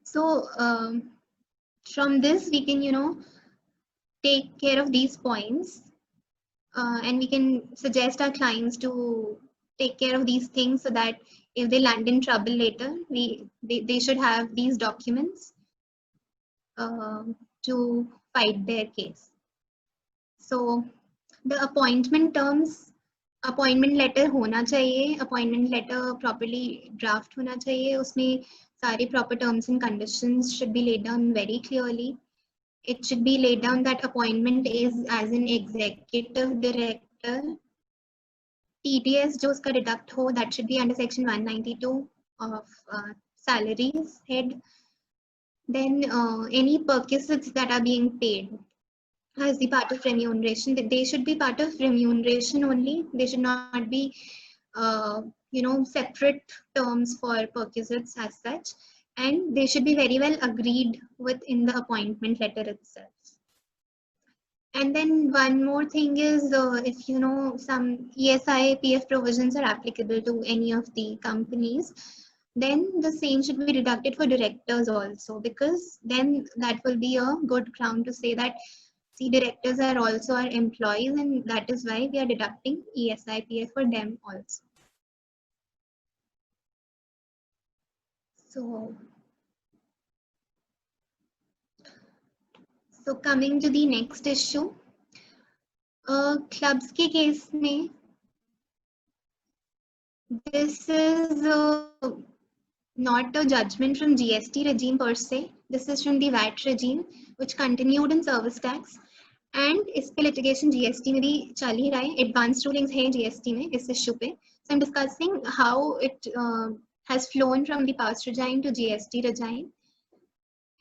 So from this we can take care of these points, and we can suggest our clients to take care of these things so that if they land in trouble later, they should have these documents to fight their case. So the appointment terms, appointment letter होना चाहिए, appointment letter properly draft होना चाहिए, उसमें सारे proper terms and conditions should be laid down very clearly. It should be laid down that appointment is as an executive director. TDS जो उसका deduct हो, that should be under section 192 of salaries head. Then any perquisites that are being paid as the part of remuneration, they should be part of remuneration only. They should not be separate terms for perquisites as such, and they should be very well agreed with in the appointment letter itself. And then one more thing is, if some ESI, PF provisions are applicable to any of the companies, then the same should be deducted for directors also, because then that will be a good ground to say that see, directors are also our employees, and that is why we are deducting ESI, PF for them also. So coming to the next issue, clubs के case में, this is not a judgment from GST regime per se. This is from the VAT regime, which continued in service tax. And इस पे litigation GST में भी चल ही रहा है. Advanced rulings है GST में इस issue पे. So I'm discussing how it has flown from the past regime to GST regime,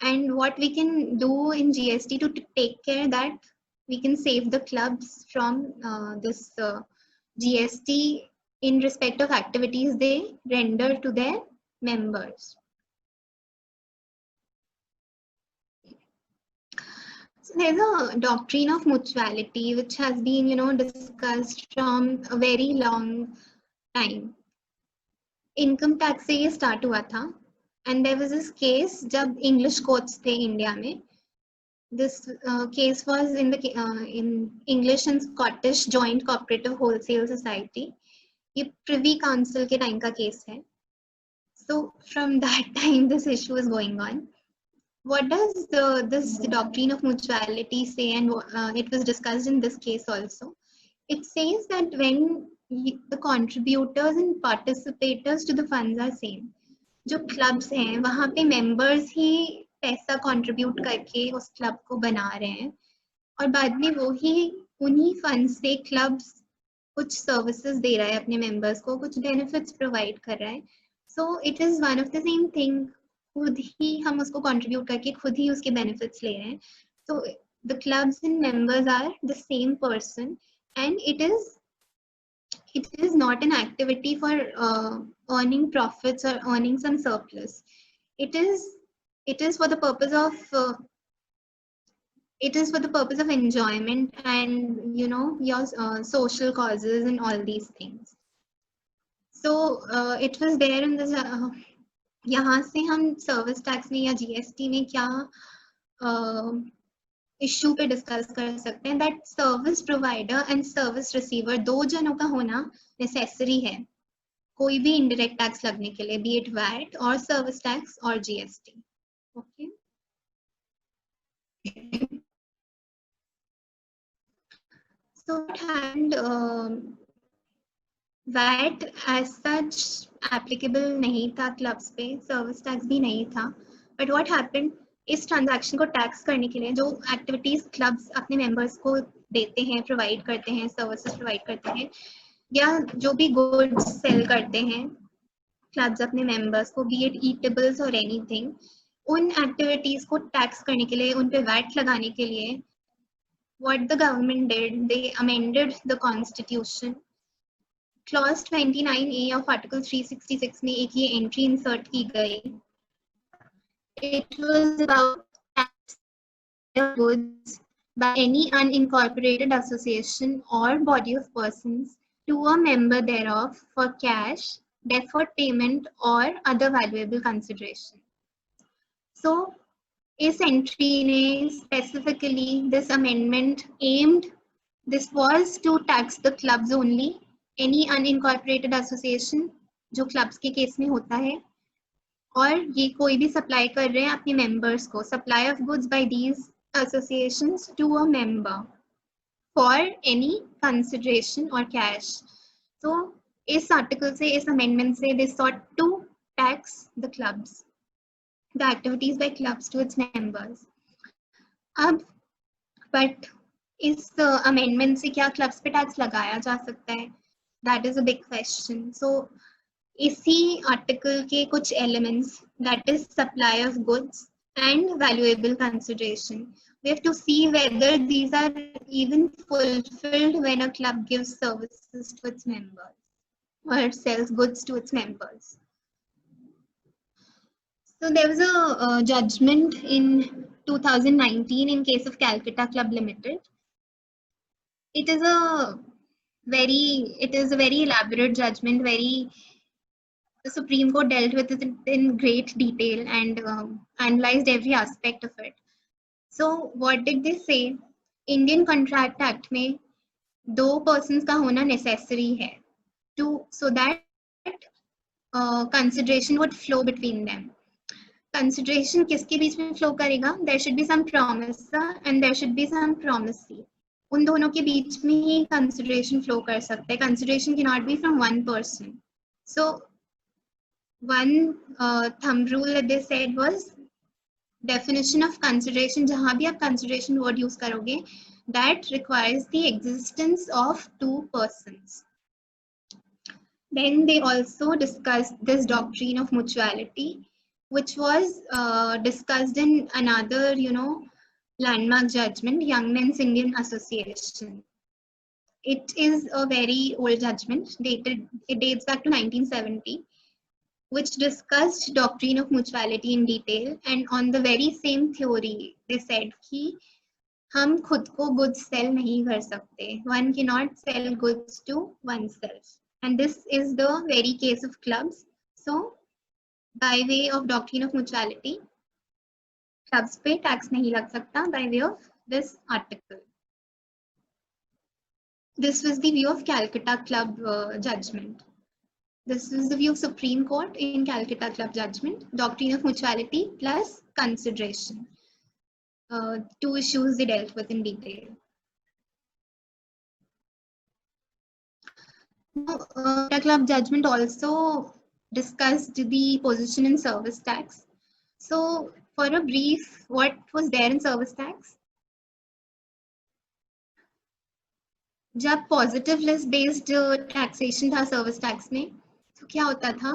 and what we can do in GST to take care that we can save the clubs from this GST in respect of activities they render to their members. So there's a doctrine of mutuality which has been discussed from a very long time. Income tax से ये start हुआ था, and there was this case जब English courts थे India में. This case was in the in English and Scottish Joint Cooperative Wholesale Society. ये Privy Council के time का case है. So from that time this issue is going on. What does this doctrine of mutuality say, and it was discussed in this case also. It says that when the contributors and participators to the funds are same, जो clubs हैं वहाँ पे members ही पैसा contribute करके उस club को बना रहे हैं, और बाद में वो ही उन्हीं funds से clubs कुछ services दे रहा है अपने members को, कुछ benefits provide कर रहा है. So it is one of the same thing. खुद ही हम उसको contribute करके खुद ही उसके benefits ले रहे हैं. So the clubs and members are the same person, and it is not an activity for earning profits or earning some surplus. It is for the purpose of enjoyment and your social causes and all these things. So it was there in this. यहाँ से हम service tax में या GST में क्या issue पे discuss कर सकते हैं, that service provider and service receiver दो जनों का होना नेसेसरी है कोई भी इनडायरेक्ट टैक्स लगने के लिए, बी इट वैट और सर्विस टैक्स और GST. Okay, so and VAT as such applicable नहीं था क्लब्स पे, सर्विस टैक्स भी नहीं था. बट व्हाट हैपेंड, इस ट्रांजैक्शन को टैक्स करने के लिए जो एक्टिविटीज क्लब्स अपने मेंबर्स को देते हैं, प्रोवाइड करते हैं, सर्विसेज प्रोवाइड करते हैं, या जो भी गुड्स सेल करते हैं क्लब्स अपने मेंबर्स को, बी इट ईटेबल्स और एनीथिंग, उन एक्टिविटीज को टैक्स करने के लिए, उन पे वैट लगाने के लिए what the government did, they amended the constitution. Clause 29A of Article 366 में एक ये entry insert की गई. It was about tax of goods by any unincorporated association or body of persons to a member thereof for cash, deferred payment or other valuable consideration. So, इस entry ने specifically this amendment aimed, this was to tax the clubs only, any unincorporated association जो clubs के case में होता है, और ये कोई भी supply कर रहे हैं अपने members को, supply of goods by these associations to a member for any consideration or cash. So इस article से, इस amendment से they sought to tax the clubs, the activities by clubs to its members. अब but इस amendment से क्या clubs पे tax लगाया जा सकता है? That is a big question. So इसी article के कुछ elements, that is supply of goods and valuable consideration. We have to see whether these are even fulfilled when a club gives services to its members or sells goods to its members. So there was a judgment in 2019 in case of Calcutta Club Limited. It is a very elaborate judgment. The Supreme Court dealt with it in great detail and analyzed every aspect of it. So what did they say? Indian Contract Act में 2 persons का होना necessary है so that consideration would flow between them. Consideration किसके बीच में flow करेगा? There should be some promisor and there should be some promisee. उन दोनों के बीच में ही consideration flow कर सकता है. Consideration cannot be from one person. So one thumb rule that they said was definition of consideration. जहाँ भी आप consideration word use करोगे, that requires the existence of 2 persons. Then they also discussed this doctrine of mutuality, which was discussed in another, landmark judgment, Young Men's Indian Association. It is a very old judgment, it dates back to 1970, which discussed doctrine of mutuality in detail, and on the very same theory, they said कि हम खुद को goods sell नहीं कर सकते. One cannot sell goods to oneself. And this is the very case of clubs. So, by way of doctrine of mutuality, clubs पे tax नहीं लग सकता by way of this article. This was the view of Calcutta Club judgment. This is the view of Supreme Court in Calcutta Club judgment, doctrine of mutuality plus consideration. 2 issues they dealt with in detail. Calcutta Club judgment also discussed the position in service tax. So for a brief, what was there in service tax? जब positive list based taxation था service tax में, तो क्या होता था?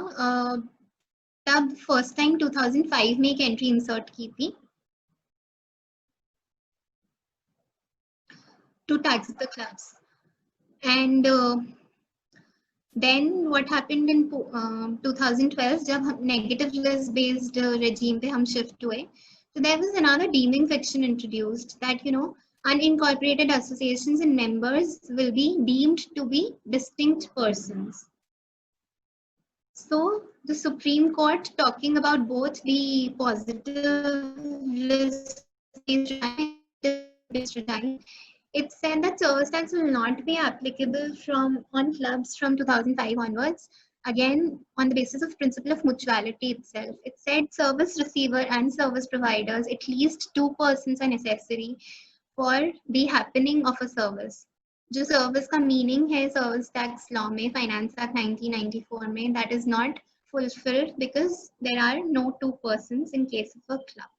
तब first time 2005 में एक entry insert की थी to tax the clubs. And then what happened in 2012 जब हम negative list based regime पे हम shift हुए, so there was another deeming fiction introduced that unincorporated associations and members will be deemed to be distinct persons. So the Supreme Court, talking about both the positive list based regime, it said that service tax will not be applicable on clubs from 2005 onwards, again on the basis of principle of mutuality itself. It said service receiver and service providers, at least 2 persons are necessary for the happening of a service. जो service का meaning है service tax law में, Finance Act 1994 में, that is not fulfilled because there are no 2 persons in case of a club.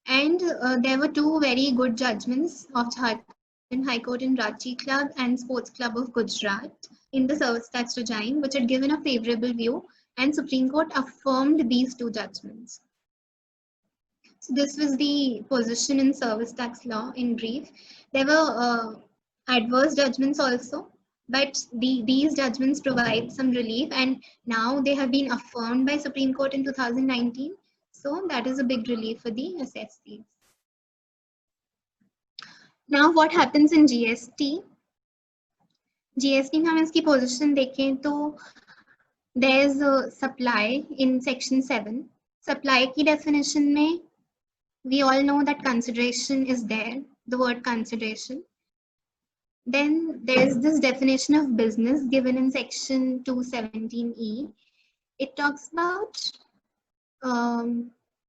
And there were 2 very good judgments of Jharkhand High Court in Ranchi Club and Sports Club of Gujarat in the service tax regime, which had given a favorable view, and Supreme Court affirmed these 2 judgments. So this was the position in service tax law in brief. There were adverse judgments also, but these judgments provide some relief, and now they have been affirmed by Supreme Court in 2019. So that is a big relief for the assessees. Now what happens in GST? GST में हम इसकी position देखें तो there's a supply in section 7. Supply की definition में we all know that consideration is there, the word consideration. Then there's this definition of business given in section 217E. It talks about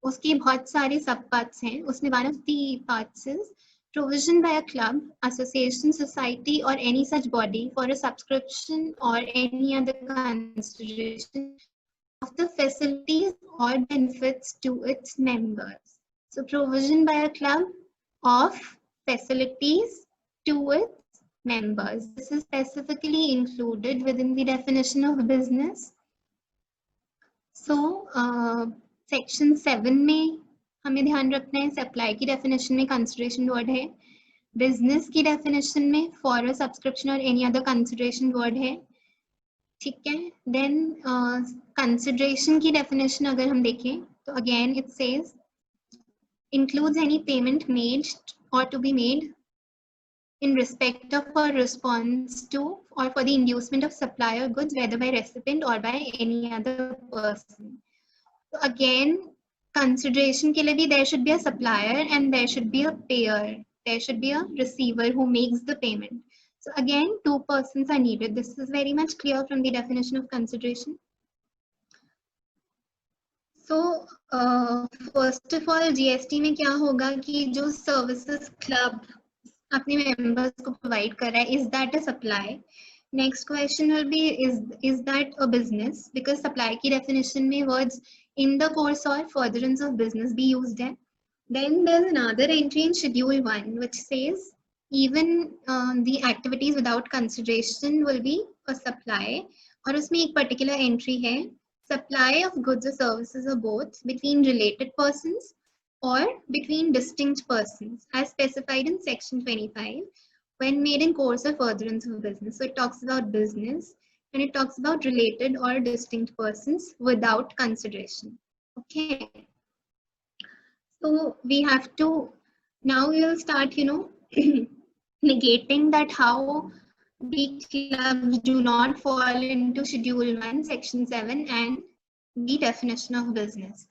उसकी बहुत सारे subparts हैं. उसमें one of the parts is provision by a club, association, society, or any such body for a subscription or any other consideration of the facilities or benefits to its members. So provision by a club of facilities to its members. This is specifically included within the definition of business. So section 7 में हमें ध्यान रखना है supply की definition में consideration word है, business की definition में फॉर अ सब्सक्रिप्शन और एनी अदर कंसिडरेशन वर्ड है, ठीक है. देन कंसिडरेशन की डेफिनेशन अगर हम देखें तो again it says includes any payment made or to be made in respect of or response to or for the inducement of supply of goods, whether by recipient or by any other person. So again, consideration के लिए भी there should be a supplier and there should be a payer. There should be a receiver who makes the payment. So again, two persons are needed. This is very much clear from the definition of consideration. So first of all, GST में क्या होगा कि जो services club अपने members को provide कर रहा है, is that a supply? Next question will be, is that a business? Because supply की definition में words in the course or furtherance of business be used है. Then there's another entry in Schedule 1 which says even the activities without consideration will be a supply. और उसमें एक particular entry है, supply of goods or services or both between related persons or between distinct persons as specified in section 25 when made in course or furtherance of business. So it talks about business and it talks about related or distinct persons without consideration. Okay. So we have to, now we will start, negating that how the clubs do not fall into Schedule 1, Section 7 and the definition of business.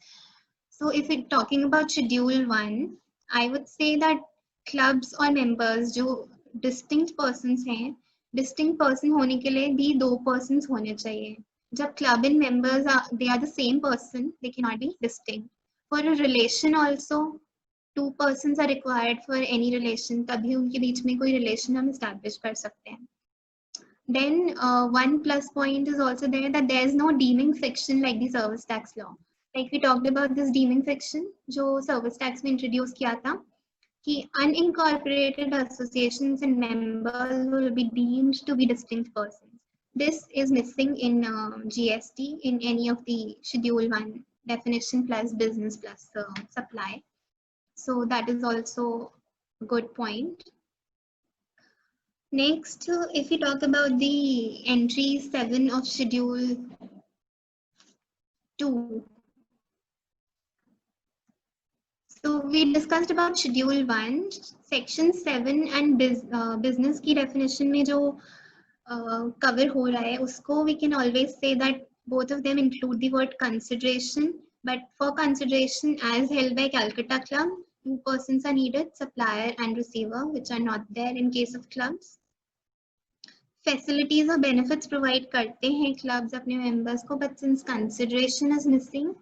So if we're talking about Schedule 1, I would say that clubs or members जो distinct persons हैं, distinct person होने के लिए भी दो persons होने चाहिए. जब club and members they are the same person, they cannot be distinct. For a relation also, two persons are required for any relation. तभी उनके बीच में कोई relation हम establish कर सकते हैं. Then one plus point is also there that there is no deeming fiction like the service tax law. Like we talked about this deeming fiction, जो service tax में introduce किया था, कि unincorporated associations and members will be deemed to be distinct persons. This is missing in GST in any of the Schedule 1 definition plus business plus supply. So that is also a good point. Next, if we talk about the entry 7 of Schedule 2. So we discussed about Schedule 1, Section 7 and business की definition में जो cover हो रहा है, उसको we can always say that both of them include the word consideration. But for consideration as held by Calcutta Club, two persons are needed, supplier and receiver, which are not there in case of clubs. Facilities or benefits provide करते हैं clubs अपने members को, but since consideration is missing,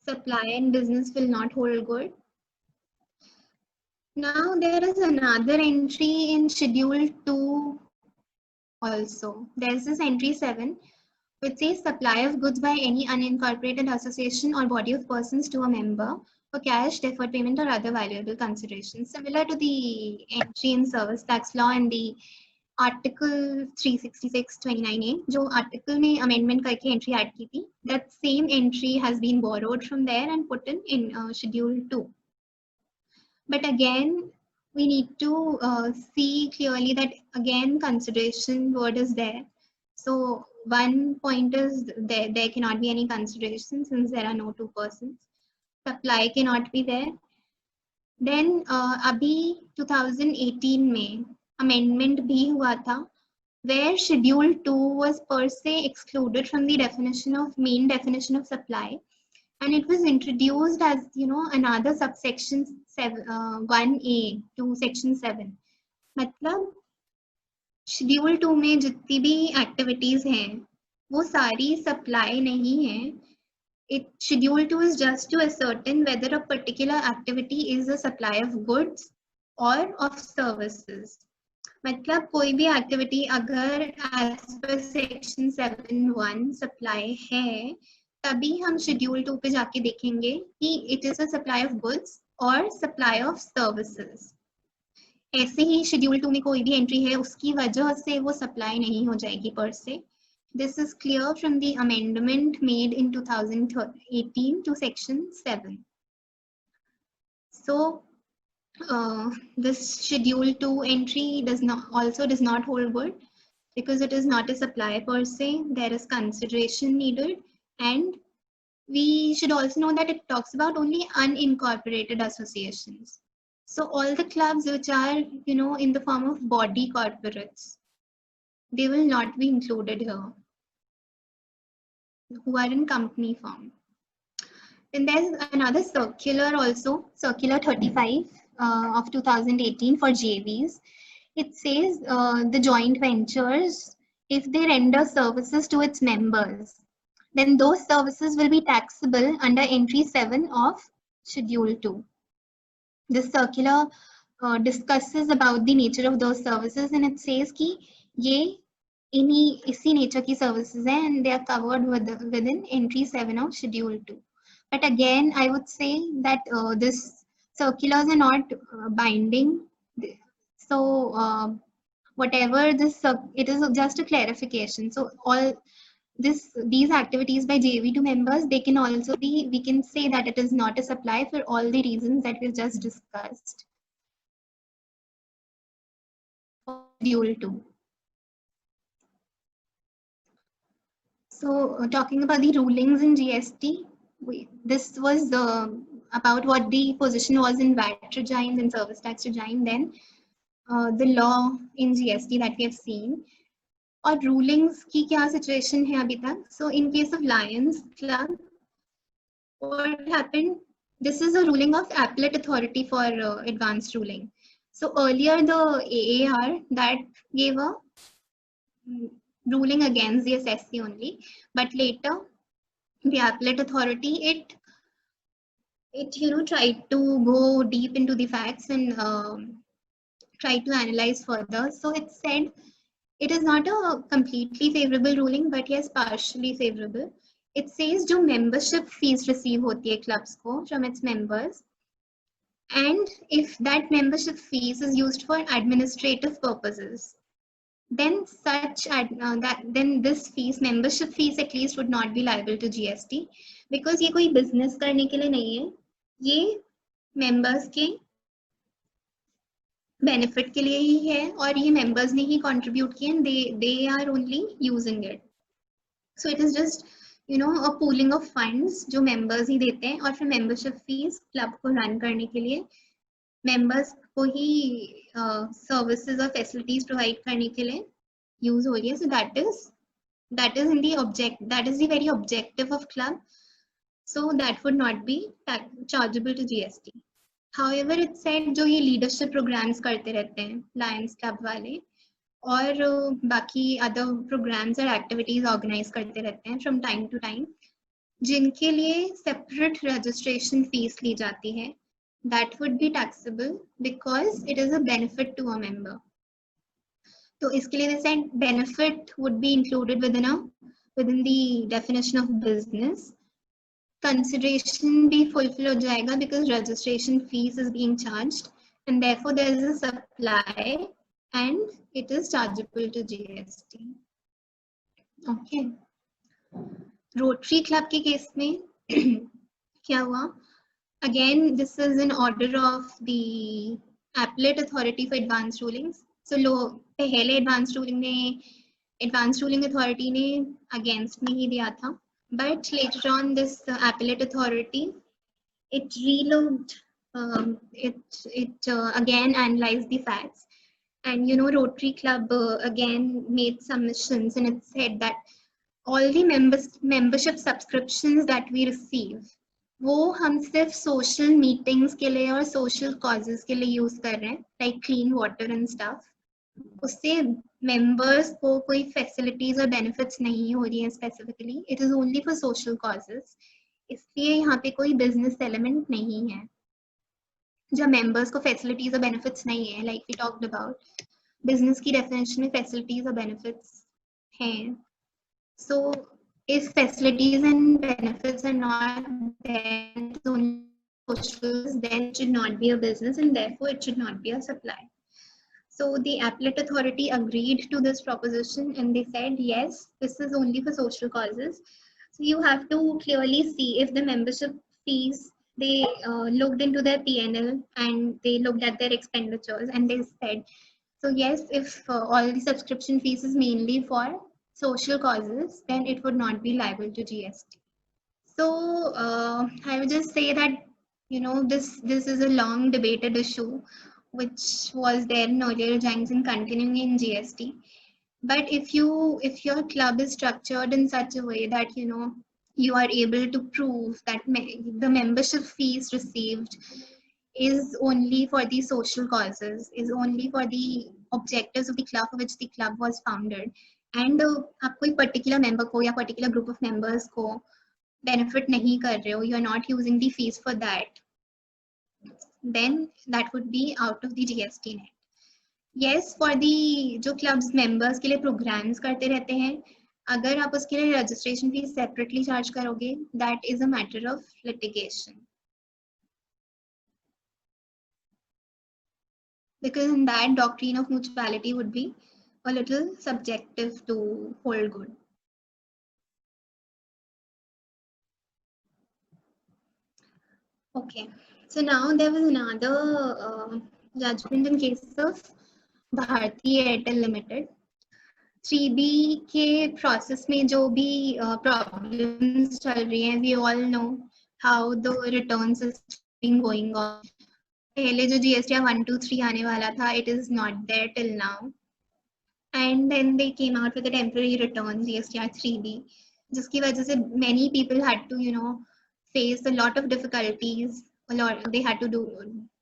supply and business will not hold good. Now there is another entry in Schedule 2 also. There's this entry 7 which says supply of goods by any unincorporated association or body of persons to a member for cash, deferred payment or other valuable consideration. Similar to the entry in service tax law and the article 366/29A जो article में amendment करके entry add की थी, that same entry has been borrowed from there and put in schedule 2. But again, we need to see clearly that again consideration word is there. So one point is there cannot be any consideration since there are no two persons. Supply cannot be there. Then अभी 2018 में amendment भी हुआ था where schedule 2 was per se excluded from the definition of main definition of supply, and it was introduced as another subsection 1A to section 7. मतलब schedule 2 में जितनी भी activities हैं वो सारी supply नहीं है. Schedule 2 is just to ascertain whether a particular activity is a supply of goods or of services. मतलब कोई भी एक्टिविटी अगर as per section 7(1) supply है तभी हम schedule 2 पे जाके देखेंगे कि it is a supply of goods or supply of services. ऐसे ही schedule 2 में कोई भी एंट्री है उसकी वजह से वो सप्लाई नहीं हो जाएगी पर से. This is clear from the amendment made in 2018 to section 7. So this schedule 2 entry does not hold good because it is not a supply per se. There is consideration needed, and we should also know that it talks about only unincorporated associations. So all the clubs which are in the form of body corporates, they will not be included here, who are in company form. Then there's another circular also, circular 35 of 2018 for JVs. It says the joint ventures, if they render services to its members, then those services will be taxable under entry 7 of schedule 2. This circular discusses about the nature of those services, and it says कि ये इसी nature की services हैं and they are covered within entry 7 of schedule 2. But again, I would say that this circulars are not binding. So whatever this, it is just a clarification. So all these activities by JV2 members, they can also be, we can say that it is not a supply for all the reasons that we've just discussed. Schedule 2. So talking about the rulings in GST, this was about what the position was in VAT regimes and service tax regime, then the law in GST that we have seen. और rulings की क्या situation है अभी तक? So in case of Lions Club, what happened? This is a ruling of appellate authority for advanced ruling. So earlier the AAR that gave a ruling against the assessee only, but later the appellate authority it tried to go deep into the facts and try to analyze further. So it said it is not a completely favorable ruling, but yes, partially favorable. It says जो membership fees receive होती है clubs को from its members, and if that membership fees is used for administrative purposes, then then this fees, membership fees at least, would not be liable to GST, because ये कोई business करने के लिए नहीं है, ये members के benefit के लिए ही है और ये members ने ही contribute किए and they are only using it. So it is just a pooling of funds जो members ही देते हैं और फिर membership fees club को run करने के लिए members को ही services or facilities provide करने के लिए use हो रही है. So that is in the very objective of club. So that would not be chargeable to GST. However, it said जो ये leadership programs करते रहते हैं Lions Club वाले और बाकी other programs और activities organize करते रहते हैं from time to time, जिनके लिए separate registration fees ली जाती है, that would be taxable because it is a benefit to a member. तो इसके लिए they said benefit would be included within the definition of business. Consideration भी fulfill हो जाएगा because registration fees is being charged, and therefore there is a supply and it is chargeable to GST. Okay. Rotary Club के case में क्या हुआ? Again, this is an order of the Appellate Authority for Advanced Rulings. So पहले Advanced Ruling Authority ने against में ही दिया था. But later on, this Appellate Authority, it relooked, it again analyzed the facts. And you know, Rotary Club again made submissions, and it said that all the membership subscriptions that we receive, वो हम सिर्फ social meetings के लिए और social causes के लिए use कर रहे हैं, like clean water and stuff. उससे members को कोई facilities और benefits नहीं हो रही हैं specifically. It is only for social causes. इसलिए यहाँ पे कोई business element नहीं है. जब members को facilities और benefits नहीं है, like we talked about, business की definition में facilities और benefits हैं. So if facilities and benefits are not there, then it should not be a business, and therefore it should not be a supply. So the Appellate Authority agreed to this proposition, and they said, yes, this is only for social causes. So you have to clearly see if the membership fees, they looked into their P&L and they looked at their expenditures, and they said, so yes, if all the subscription fees is mainly for social causes, then it would not be liable to GST. So I would just say that, you know, this is a long debated issue, which was there in earlier regimes and continuing in GST. But if your club is structured in such a way that, you know, you are able to prove that the membership fees received is only for the social causes, is only for the objectives of the club for which the club was founded, and आप कोई particular member को या particular group of members को benefit नहीं कर रहे हो, you are not using the fees for that, then that would be out of the GST net. Yes, for the जो clubs members के लिए programs करते रहते हैं, अगर आप उसके लिए registration fees separately charge करोगे, that is a matter of litigation. Because in that, doctrine of mutuality would be a little subjective to hold good. Okay, so now there was another judgment in case of Bharti Airtel Limited. 3B के process में जो भी problems चल रही हैं, we all know how the returns is been going on. पहले जो GST 123 आने वाला था, it is not there till now. And then they came out with a temporary return, GSTR 3B, जिसकी वजह से many people had to, you know, face a lot of difficulties. They had to do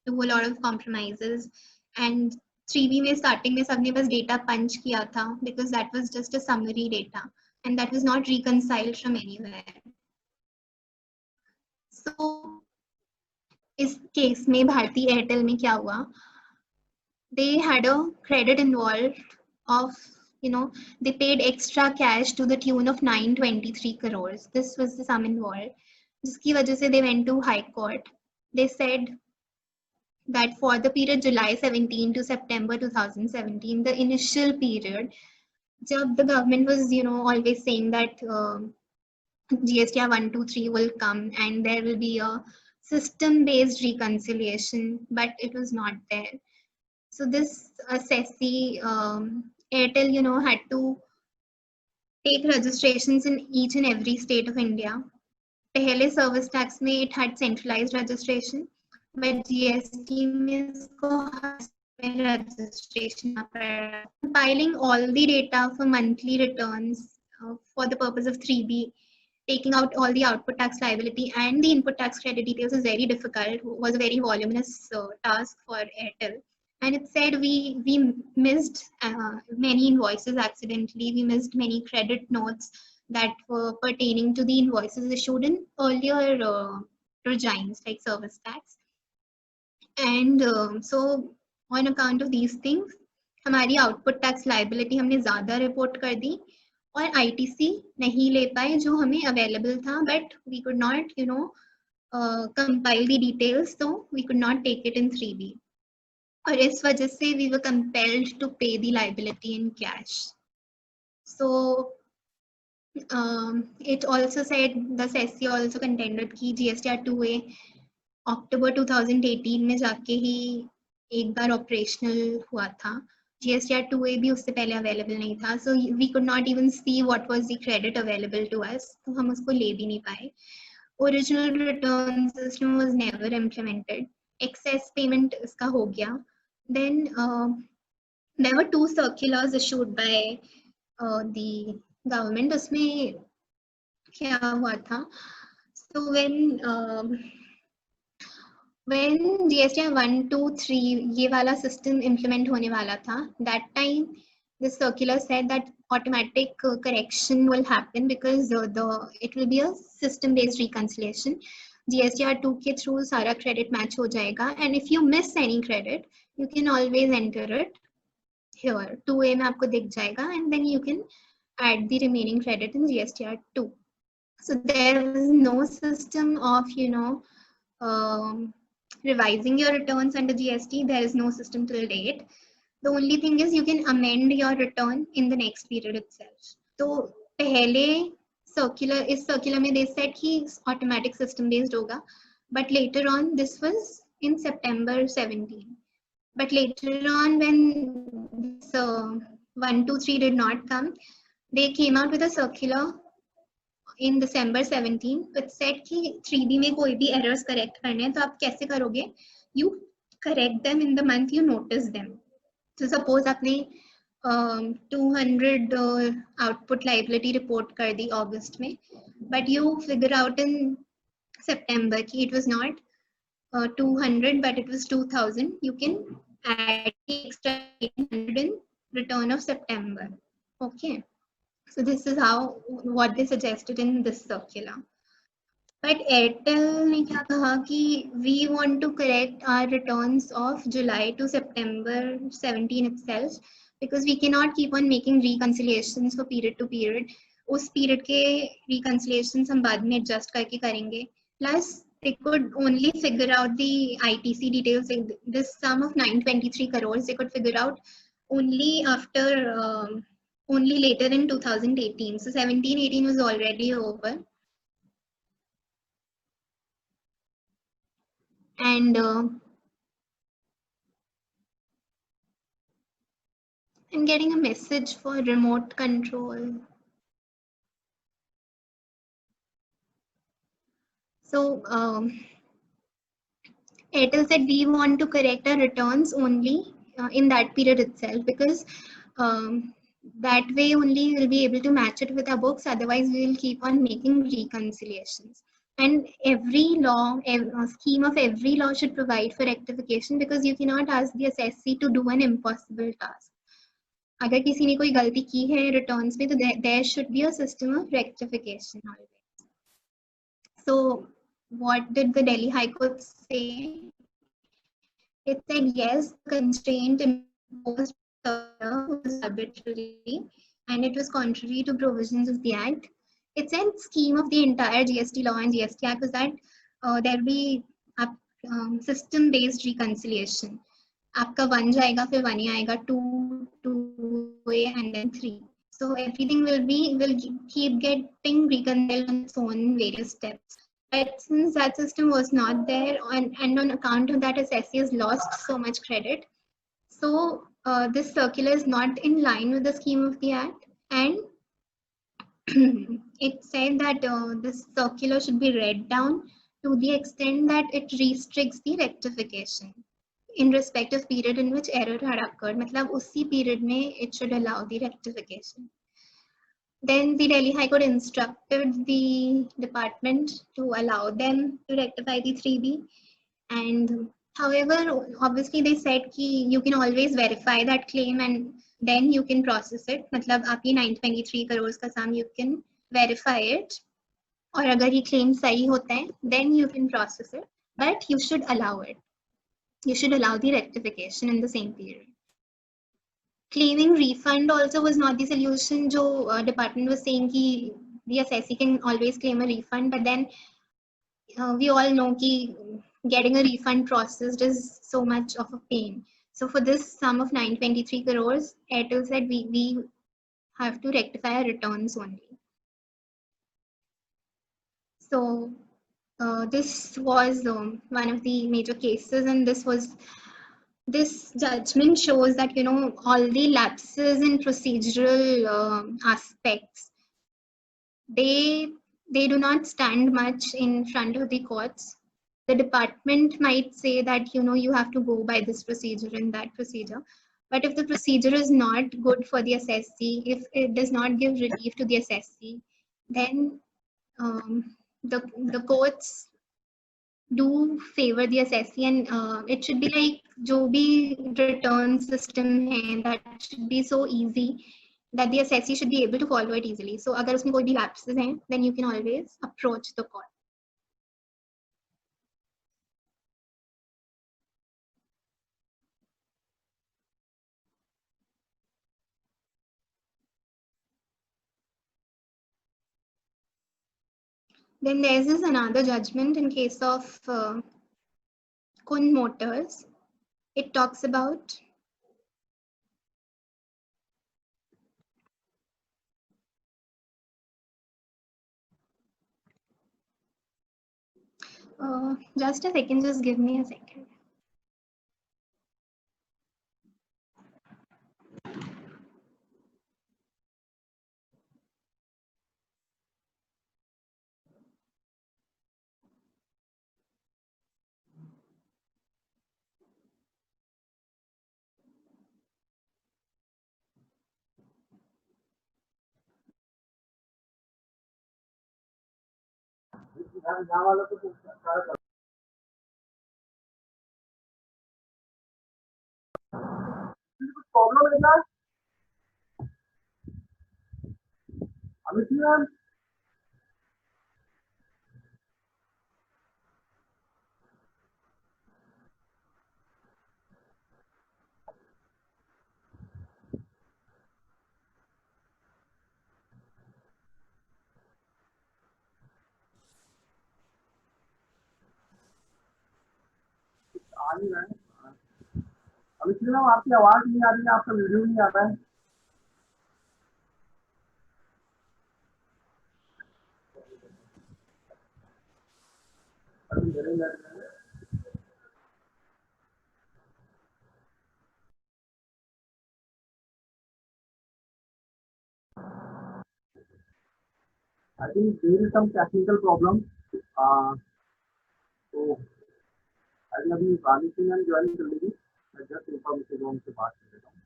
a lot of compromises. And 3B में starting में सबने बस data punch किया था, because that was just a summary data, and that was not reconciled from anywhere. So इस case में Bharti Airtel में क्या हुआ? They had a credit involved of, you know, they paid extra cash to the tune of 923 crores. This was the sum involved. जिसकी वजह से they went to High Court. They said that for the period July 17 to September 2017, the initial period, जब the government was, you know, always saying that GSTR 123 will come and there will be a system-based reconciliation, but it was not there. So this assessee, Airtel, you know, had to take registrations in each and every state of India. पहले service tax में it had centralized registration, but GST में इसको registration compiling all the data for monthly returns for the purpose of 3B, taking out all the output tax liability and the input tax credit details is very difficult, was a very voluminous task for Airtel. And it said we missed many invoices accidentally, we missed many credit notes that were pertaining to the invoices issued in earlier regimes like service tax. And so on account of these things, हमारी output tax liability हमने ज़्यादा report कर दी और ITC नहीं ले पाए जो हमें available था, but we could not, you know, compile the details, so we could not take it in 3B. और इस वजह से we were compelled to pay the liability in cash. So it also said, the SEC also contended कि GSTR 2A अक्टूबर 2018 में जाके ही एक बार operational हुआ था. GSTR 2A भी उससे पहले अवेलेबल नहीं था. So we could not even see what was the credit available to us. तो हम उसको ले भी नहीं पाए. Original return system was never implemented. Excess payment इसका हो गया. Then there were 2 circulars issued by the government. उसमें क्या हुआ था? So when GSTR 1, 2, 3 ये वाला system implement होने वाला था, that time the circular said that automatic correction will happen because it will be a system based reconciliation. GSTR 2 के through सारा credit match हो जाएगा, and if you miss any credit you can always enter it here. 2A में आपको दिख जाएगा, and then you can add the remaining credit in GSTR 2. So there was no system of revising your returns under GST. There is no system till date. The only thing is you can amend your return in the next period itself. तो पहले इस circular में they said कि automatic system based होगा, but later on this was in September 17. But later on when this 1, 2, 3 did not come, they came out with a circular in December 17 which said कि 3B में कोई भी errors correct करने हैं तो आप कैसे करोगे? You correct them in the month you notice them. So suppose आपने 200 output liability report कर दी August में, but you figure out in September कि it was not 200 but it was 2000. You can add the extra 800 in return of September. Okay. So this is what they suggested in this circular. But Airtel ने क्या कहा कि we want to correct our returns of July to September 17 itself because we cannot keep on making reconciliations for period to period. उस period के reconciliations हम बाद में adjust करके करेंगे. Plus they could only figure out the ITC details. This sum of 923 crores they could figure out only after only later in 2018. So 17-18 was already over. And I'm getting a message for remote control. So Airtel said we want to correct our returns only in that period itself because that way only we'll be able to match it with our books. Otherwise, we will keep on making reconciliations. And every law, scheme of every law should provide for rectification because you cannot ask the assessee to do an impossible task. अगर किसी ने कोई गलती की है returns में, तो there should be a system of rectification always. So what did the Delhi High Court say? It said yes, constraint imposed was arbitrary and it was contrary to provisions of the Act. It said scheme of the entire GST law and GST Act was that there will be a system-based reconciliation. आपका 1 जाएगा, फिर 1 ही आएगा, 2, 2A and then 3. So everything will keep getting reconciled on its own various steps. But since that system was not there and on account of that assessee has lost so much credit, so this circular is not in line with the scheme of the Act, and it said that this circular should be read down to the extent that it restricts the rectification in respect of period in which error had occurred. मतलब उसी period में it should allow the rectification. Then the Delhi High Court instructed the department to allow them to rectify the 3B. And however, obviously they said कि you can always verify that claim and then you can process it. मतलब आपकी 923 crores का sum you can verify it. और अगर ये claim सही होता है, then you can process it. But you should allow it. You should allow the rectification in the same period. Claiming refund also was not the solution. जो department was saying कि the assessee can always claim a refund, but then we all know कि getting a refund processed is so much of a pain. So for this sum of 923 crores, Airtel said we have to rectify our returns only. So this was one of the major cases, and this judgment shows that, you know, all the lapses in procedural aspects, they do not stand much in front of the courts. The department might say that, you know, you have to go by this procedure and that procedure, but if the procedure is not good for the assessee, if it does not give relief to the assessee, then the courts do favor the assessee, and it should be like जो भी return system है, that should be so easy that the assessee should be able to follow it easily. So अगर उसमें कोई भी lapses हैं, then you can always approach the court. Then there's this another judgment in case of Kun Motors. It talks about just a second, just give me a second. Problem है क्या Amit ma'am आ नहीं रहा है Amit ma'am आपकी आवाज नहीं आ रही है आपका वीडियो नहीं आ रहा है अभी मेरे नेट में I think there is some technical problem. तो अभी वाणी सिंह मैम ज्वाइन कर लेगी मैं जस्ट इन्फॉर्मेशन उनसे बात कर लेता हूँ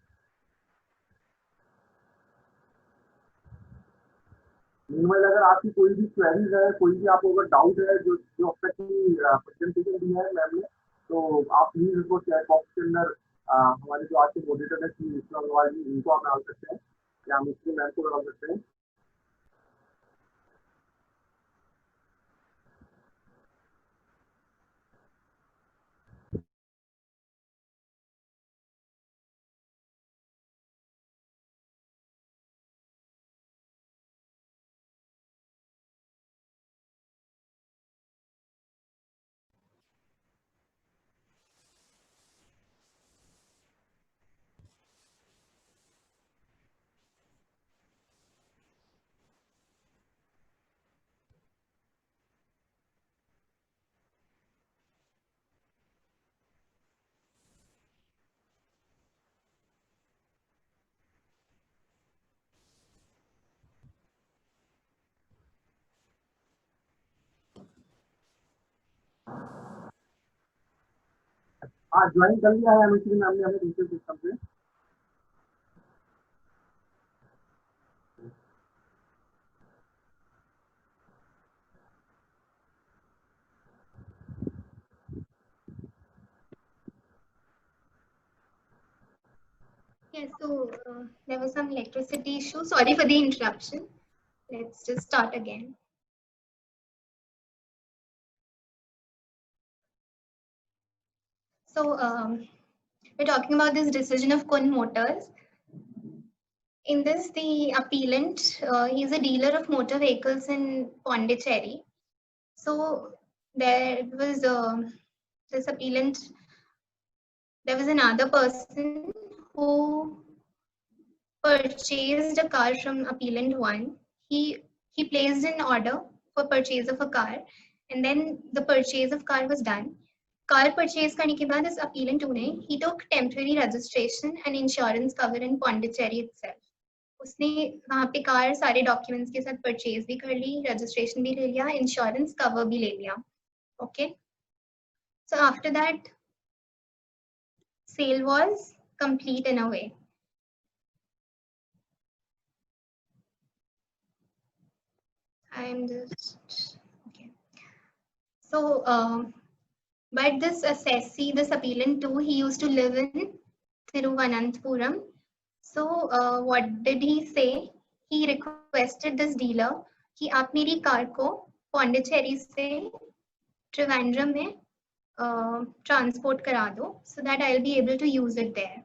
मीनवाइल अगर आपकी कोई भी क्वेरीज है कोई भी आपको अगर डाउट है जो अब तक की प्रेजेंटेशन दी है मैम ने तो आप प्लीज उसको चैट बॉक्स के अंदर हमारे जो आज के मॉडरेटर है श्री विष्णु अग्रवाल जी उनको आप डाल सकते हैं या हम इसके मैम को डाल सकते हैं हाँ ज्वाइन कर लिया है अनुश्री मैम ने हमें दूसरे सिस्टम पे Yes, so there was some electricity issue. Sorry for the interruption. Let's just start again. So we're talking about this decision of Kun Motors. In this, the appellant, he's a dealer of motor vehicles in Pondicherry. So there was this appellant there was another person who purchased a car from appellant 1. He placed an order for purchase of a car, and then the purchase of car was done. Car purchase करने के बाद इस appellant 2 ने he took temporary registration and insurance cover in Pondicherry itself. उसने वहाँ पे car सारे documents के साथ परचेज भी कर ली, रजिस्ट्रेशन भी ले लिया, इंश्योरेंस कवर भी ले लिया. Okay, so after that sale was complete in a way. I'm just okay. So, but this assessee, this appellant 2, he used to live in Thiruvananthapuram. So, what did he say? He requested this dealer कि आप मेरी car को पौंडीचेरी से त्रिवेंद्रम में transport करा दो, so that I'll be able to use it there.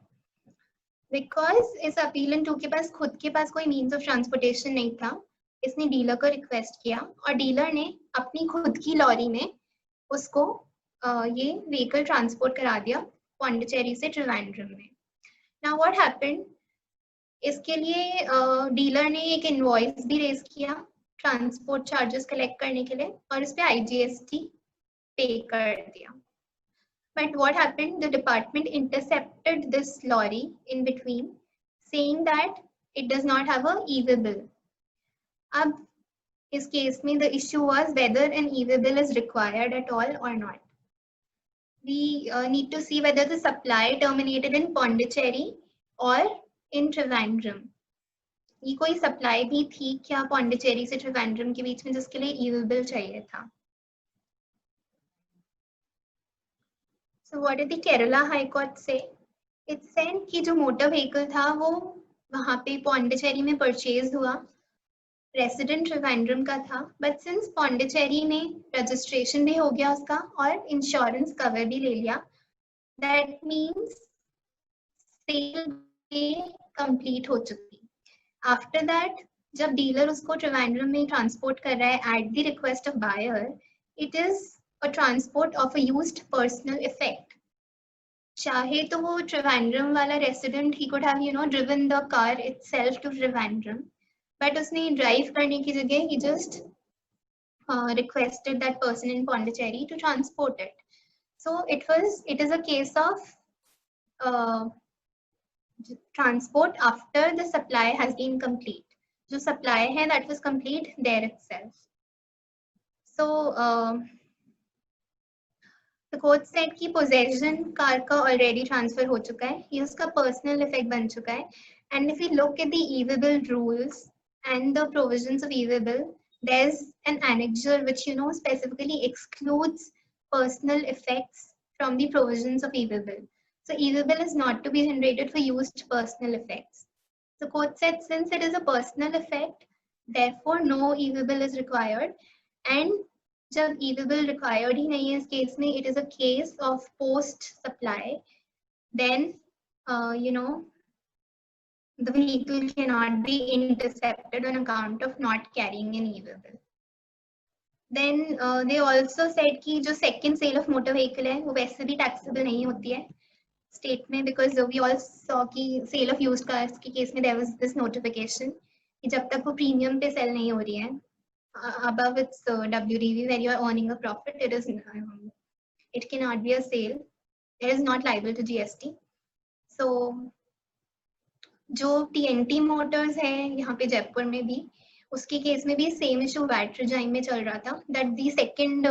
Because इस appellant 2 के पास खुद के पास कोई means of transportation नहीं था, इसने डीलर को रिक्वेस्ट किया और डीलर ने अपनी खुद की लॉरी में उसको ये व्हीकल ट्रांसपोर्ट करा दिया पौंडीचेरी से त्रिवेंद्रम में. नाउ व्हाट हैपेंड, इसके लिए डीलर ने एक इनवॉइस भी रेज किया ट्रांसपोर्ट चार्जेस कलेक्ट करने के लिए और इस पे IGST पे कर दिया. But what happened, the department intercepted this lorry in between saying that it does not have a e-way bill. अब इस केस में the issue was whether an e-way bill is required at all or not. We need to see whether the supply terminated in Pondicherry or in Trivandrum. ये कोई supply भी थी क्या पौंडीचेरी से त्रिवेंद्रम के बीच में जिसके लिए ई-वे बिल चाहिए था. So what did the Kerala High Court say? It said कि जो मोटर व्हीकल था वो वहाँ पे पौंडीचेरी में परचेज हुआ, रेसिडेंट त्रिवेंद्रम का था, बट सिंस पौंडीचेरी में रजिस्ट्रेशन भी हो गया उसका और इंश्योरेंस कवर भी ले लिया, दैट मीन्स सेल कंप्लीट हो चुकी. आफ्टर दैट जब डीलर उसको त्रिवेंद्रम में ट्रांसपोर्ट कर रहा है at the request of buyer, it is a transport of a used personal effect. चाहे तो वो त्रिवेंद्रम वाला रेसिडेंट ही could have driven the car itself to Trivandrum, but उसने ड्राइव करने की जगह he just requested that person in Pondicherry to transport it. So it is a case of transport after the supply has been complete. जो supply है that was complete there itself. So the court said कि possession car का already transfer हो चुका है, ये उसका personal effect बन चुका है. And if we look at the e-way bill rules and the provisions of e-way bill, there's an annexure which specifically excludes personal effects from the provisions of e-way bill. So e-way bill is not to be generated for used personal effects. The court said since it is a personal effect, therefore no e-way bill is required. And जब e-way bill required ही नहीं है इस case में, it is a case of post supply, then the vehicle cannot be intercepted on account of not carrying an e-way bill. Then they also said कि जो second sale of motor vehicle है वो वैसे भी taxable नहीं होती है state में, because we all saw कि sale of used cars के case में there was this notification कि जब तक वो premium पे sell नहीं हो रही है above its WDV where you are earning a profit, it cannot be a sale. It is not liable to GST. So जो TNT मोटर्स है यहाँ पे जयपुर में भी, उसके केस में भी सेम इशू वैट रिजाइम में चल रहा था, that the second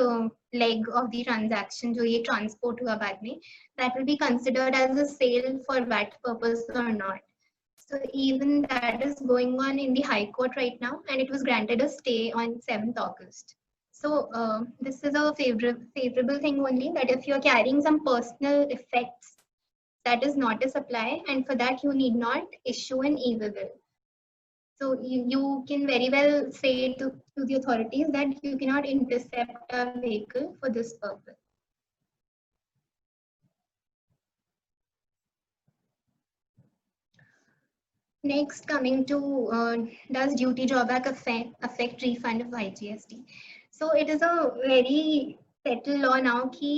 leg of the transaction जो ये ट्रांसपोर्ट हुआ बाद में, that will be considered as a sale for VAT purpose और not. So even that is going on in the High Court right now, and it was granted a stay on 7th August. So this is a favorable thing only, that if you are carrying some personal effects, that is not a supply, and for that you need not issue an e-way bill. So you can very well say to the authorities that you cannot intercept a vehicle for this purpose. Next, coming to does duty drawback affect refund of IGST? So it is a very settled law now कि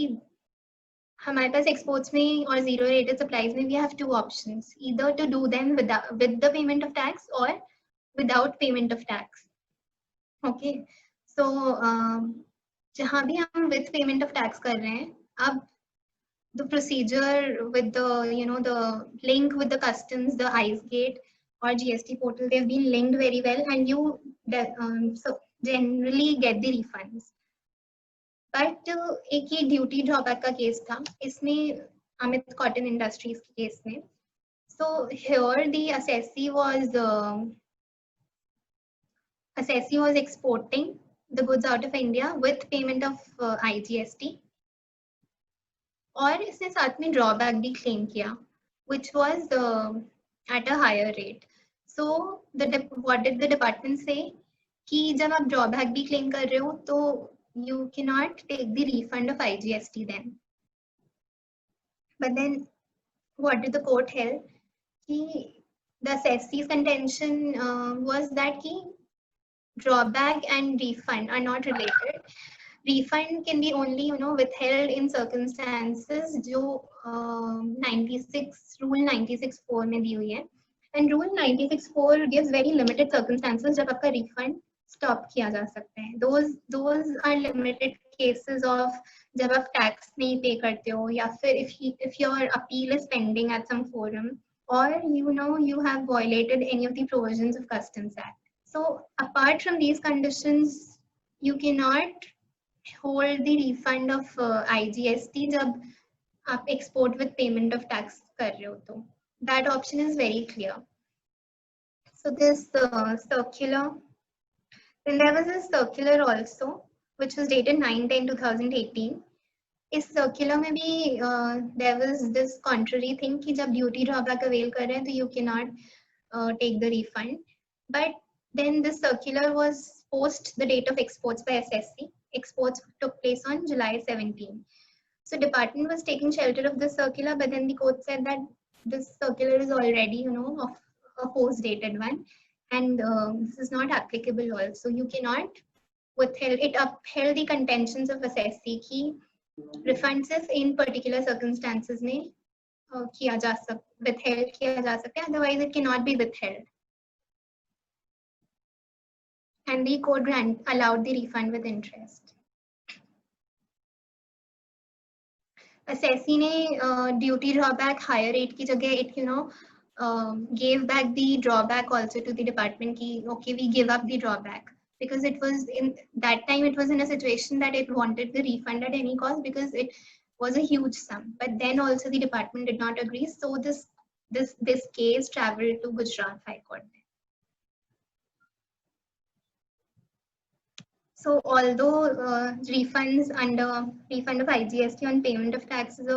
हमारे पास exports में और zero rated supplies में we have two options, either to do them with the payment of tax or without payment of tax. Okay, so जहाँ भी हम with payment of tax कर रहे हैं, अब the procedure with the the link with the customs, the ICE gate or GST portal, they've been linked very well, and you so generally get the refunds. But एक ये duty drawback का case था, इसमें Amit cotton industries के case में. So here the assessee was exporting the goods out of India with payment of IGST, और इसने साथ में ड्रॉबैक भी क्लेम किया, which was at a higher rate. So what did the department say? कि जब आप ड्रॉबैक भी क्लेम कर रहे हो तो you cannot take the refund of IGST then. But then what did the court held? कि the assessee's contention was that कि drawback and refund are not related. Refund can be only withheld in circumstances जो 96 rule 96(4) में दी हुई है, and rule 96(4) gives very limited circumstances जब आपका refund stop किया जा सकता है. Those are limited cases of जब आप tax नहीं pay करते हो, या फिर if your appeal is pending at some forum, or you have violated any of the provisions of Customs Act. So apart from these conditions, you cannot hold the refund of IGST जब आप export with payment of tax कर रहे हो तो. That option is very clear. So this circular, then there was a circular also which was dated 9/10/2018. इस circular में भी there was this contrary thing कि जब duty drawback avail कर रहे हैं तो you cannot take the refund. But then this circular was post the date of exports by SSC. Exports took place on July 17. So department was taking shelter of this circular, but then the court said that this circular is already of a post dated one, and this is not applicable also. You cannot withheld. It upheld the contentions of SSC कि refund सिर्फ in particular circumstances में withheld किया जा सकता है, otherwise it cannot be withheld. And the court allowed the refund with interest. Assessee ने duty drawback higher rate की जगह it gave back the drawback also to the department कि okay, we give up the drawback, because it was in that time it was in a situation that it wanted the refund at any cost because it was a huge sum. But then also the department did not agree, so this case traveled to Gujarat High Court. So although refunds under refund of IGST on payment of taxes,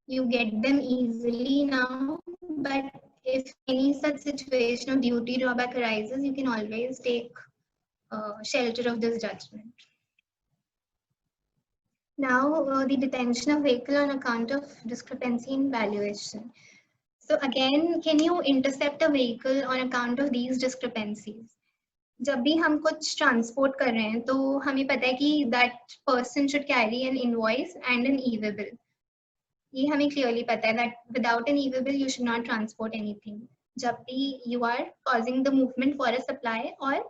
you get them easily now, but if any such situation of duty drawback arises, you can always take shelter of this judgment. Now the detention of vehicle on account of discrepancy in valuation. So again, can you intercept a vehicle on account of these discrepancies? जब भी हम कुछ transport कर रहे हैं तो हमें पता है कि that person should carry an invoice and an e-bill. ये हमें clearly पता है that without an e-bill you should not transport anything. जब भी you are causing the movement for a supply or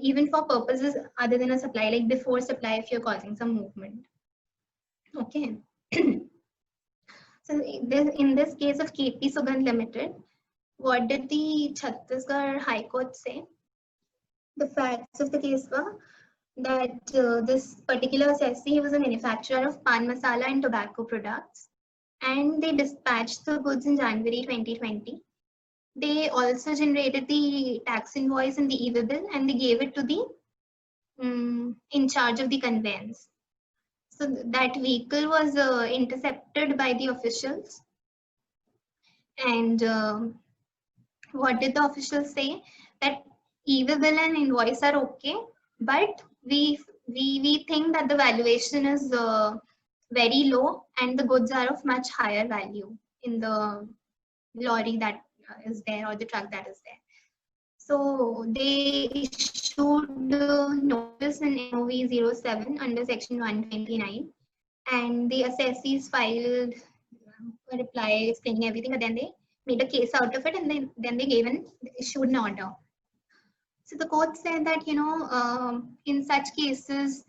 even for purposes other than a supply, like before supply if you're causing some movement. Okay. So in this case of KP Sugandh Limited, what did the Chhattisgarh High Court say? The facts of the case were that this particular assessee was a manufacturer of pan masala and tobacco products, and they dispatched the goods in January 2020. They also generated the tax invoice and the e-bill, and they gave it to the in charge of the conveyance. So that vehicle was intercepted by the officials, and what did the officials say? That e-bill and invoice are okay, but we think that the valuation is very low and the goods are of much higher value in the lorry that is there or the truck that is there. So they issued notice in NOV 07 under section 129, and the assessees filed a reply explaining everything, but then they made a case out of it, and then they issued an order. So the court said that, in such cases,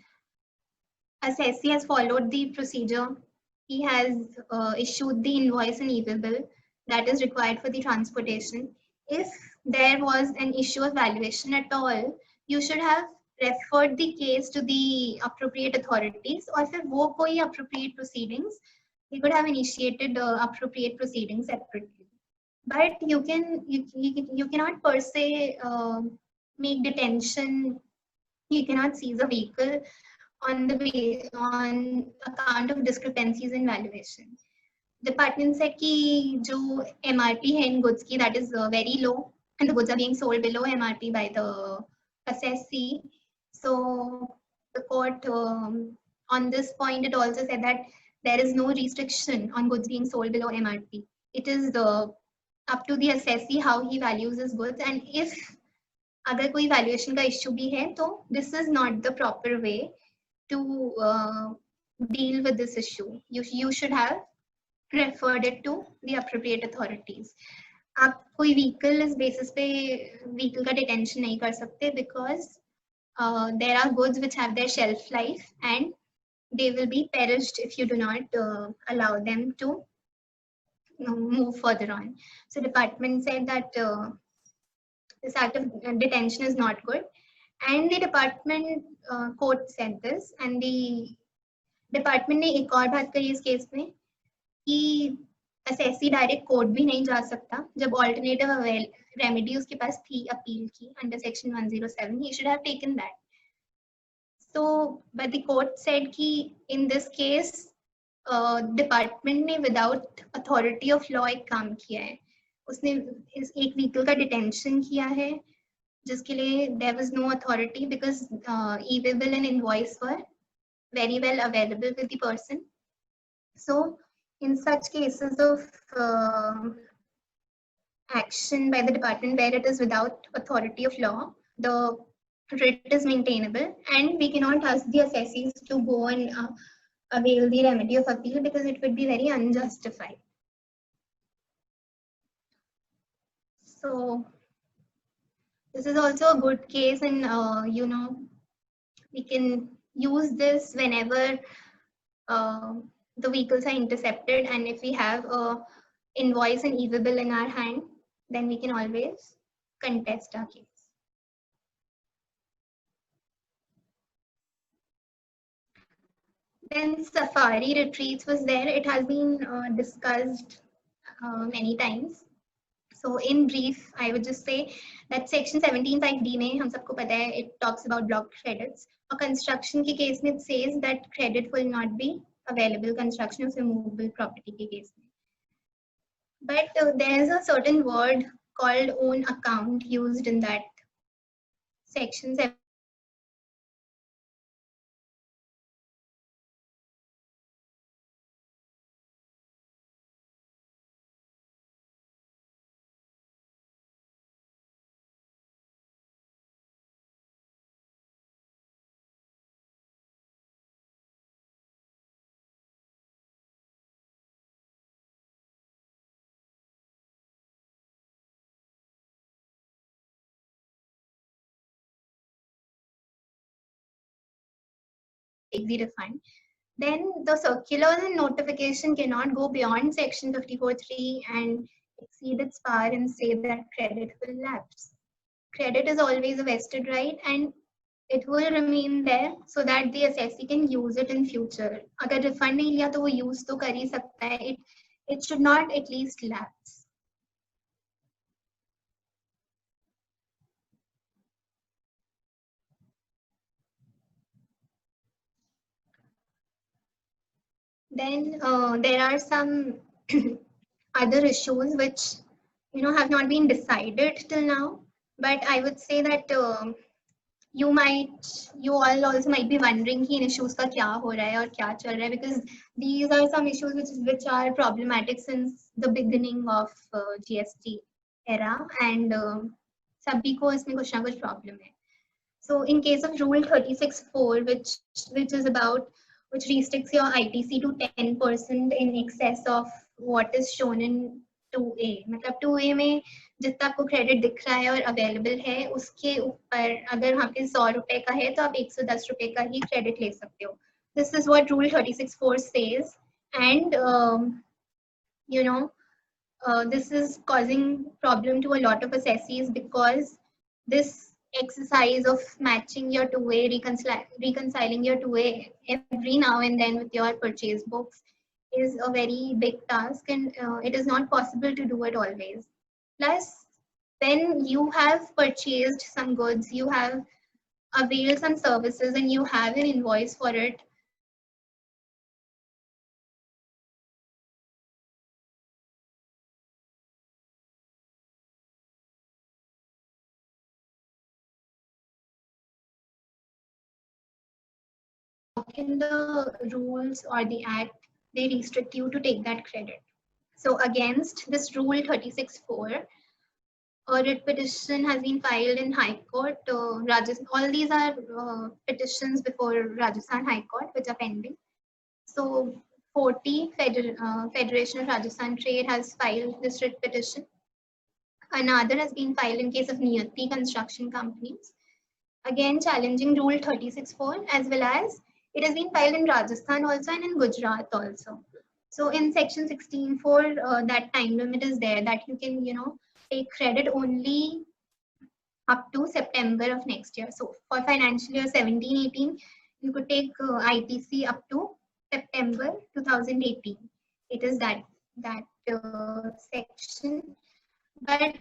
assessee has followed the procedure. He has issued the invoice and e-bill that is required for the transportation. If there was an issue of valuation at all, you should have referred the case to the appropriate authorities, or if wo koi appropriate proceedings, they could have initiated appropriate proceedings separately. But you cannot per se make detention. You cannot seize a vehicle on account of discrepancies in valuation. Department said कि जो MRP है in goods की, that is very low, and the goods are being sold below MRP by the assessee. So the court on this point, it also said that there is no restriction on goods being sold below MRP. It is up to the assessee how he values his goods, and if अगर कोई valuation का issue भी है, तो this is not the proper way to deal with this issue. You should have referred it to the appropriate authorities. आप कोई vehicle इस basis पे vehicle का detention नहीं कर सकते, because there are goods which have their shelf life and they will be perished if you do not allow them to move further on. So department said that this act of detention is not good, and the department court said this, and the department ने एक और बात कही इस case में कि assessee direct court भी नहीं जा सकता जब ऑल्टरनेटिव रेमेडी उसके पास थी अपील की under section 107. he should have taken that. So but the court said कि in this case डिपार्टमेंट ने विदाउट अथॉरिटी ऑफ लॉ एक काम किया है. उसने एक व्हीकल का डिटेंशन किया है जिसके लिए there was no authority, because e-bill and invoice were very well available with the person. So in such cases of action by the department where it is without authority of law, the writ is maintainable, and we cannot ask the assessees to go and avail the remedy of appeal, because it would be very unjustified. So this is also a good case, and we can use this whenever the vehicles are intercepted, and if we have a invoice and e-bill in our hand, then we can always contest our case. Then safari retreats was there. It has been discussed many times. So in brief, I would just say that section 17(5)(d) में हम सबको पता है, it talks about block credits. और construction के case में it says that credit will not be available, construction of immovable property के case में. But there is a certain word called own account used in that section 7. Take the refund. Then the circulars and notification cannot go beyond section 54(3) and exceed its power and say that credit will lapse. Credit is always a vested right, and it will remain there so that the assessee can use it in future. अगर refund नहीं लिया तो वो use तो कर ही सकता है. It should not at least lapse. Then there are some other issues which have not been decided till now, but I would say that you all also might be wondering कि इन issues का क्या हो रहा है और क्या चल रहा है, because these are some issues which are problematic since the beginning of GST era, and सभी को इसमें कुछ ना कुछ problem है. So in case of Rule 36(4), which is about which restricts your ITC to 10% in excess of what is shown in 2A. मतलब 2A में जितना आपको क्रेडिट दिख रहा है और अवेलेबल है उसके ऊपर अगर वहाँ पे 100 रुपए का है तो आप 110 रुपए का ही क्रेडिट ले सकते हो. This is what Rule 36(4) says, and you know, this is causing problem to a lot of assessees because this exercise of matching your 2A, reconciling your 2A every now and then with your purchase books is a very big task, and it is not possible to do it always. Plus, when you have purchased some goods, you have availed some services, and you have an invoice for it, in the rules or the act, they restrict you to take that credit. So against this Rule 36(4), a writ petition has been filed in High Court. All these are petitions before Rajasthan High Court which are pending. So 40 Federation of Rajasthan Trade has filed this writ petition. Another has been filed in case of Niyati Construction Companies, again challenging Rule 36(4), as well as it has been filed in Rajasthan also and in Gujarat also. So in section 16(4), that time limit is there that you can, take credit only up to September of next year. So for financial year 17-18, you could take ITC up to September 2018. It is that section. But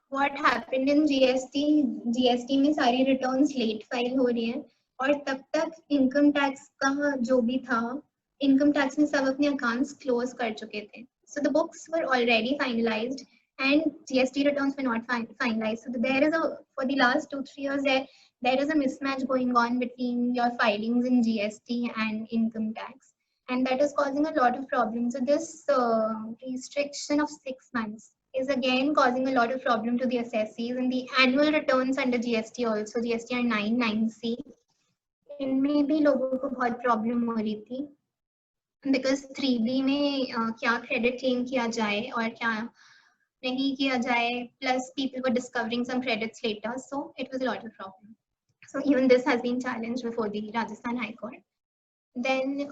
what happened in GST में सारी returns late file हो रही हैं और तब तक income tax का जो भी था, income tax में सब अपने accounts close कर चुके थे. So the books were already finalized and GST returns were not finalized. So there is for the last 2-3 years there is a mismatch going on between your filings in GST and income tax, and that is causing a lot of problems. So this restriction of 6 months is again causing a lot of problem to the assessees, and the annual returns under GST also, GSTR 9(9)(c), इनमें भी लोगों को बहुत problem हो रही थी because 3B में क्या क्रेडिट क्लेम किया जाए और क्या नहीं किया जाए, plus people were discovering some credits later, so it was a lot of problem. So even this has been challenged before the Rajasthan High Court. Then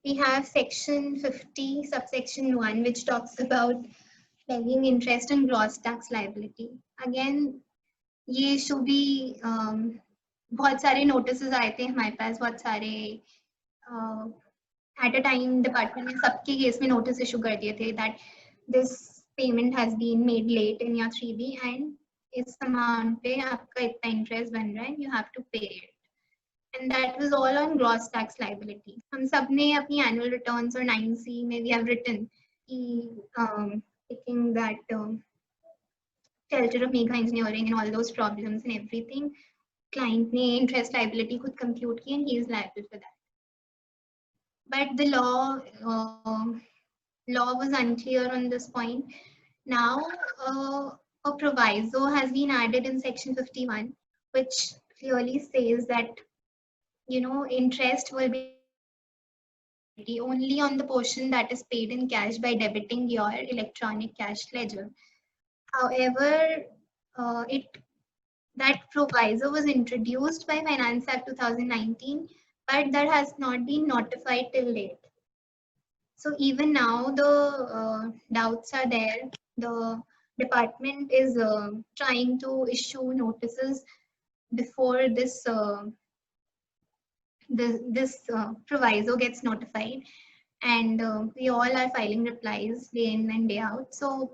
we have section 50 subsection 1 which talks about levying interest and gross tax liability. Again ये issue भी बहुत सारे notices आए थे हमारे पास, बहुत सारे at a time department ने सबके case में notice issue कर दिए थे that this payment has been made late in your 3B and इस amount पे आपका इतना interest बन रहा है, you have to pay it. And that was all on gross tax liability. हम सब ने अपनी annual returns और 9C में we have written taking that shelter of Megha Engineering and all those problems and everything. Client ने interest liability खुद compute की and he is liable for that. But the law was unclear on this point. Now a proviso has been added in section 51 which clearly says that interest will be only on the portion that is paid in cash by debiting your electronic cash ledger. However, that proviso was introduced by Finance Act 2019, but that has not been notified till date. So even now the doubts are there. The department is trying to issue notices before this proviso gets notified, and we all are filing replies day in and day out. So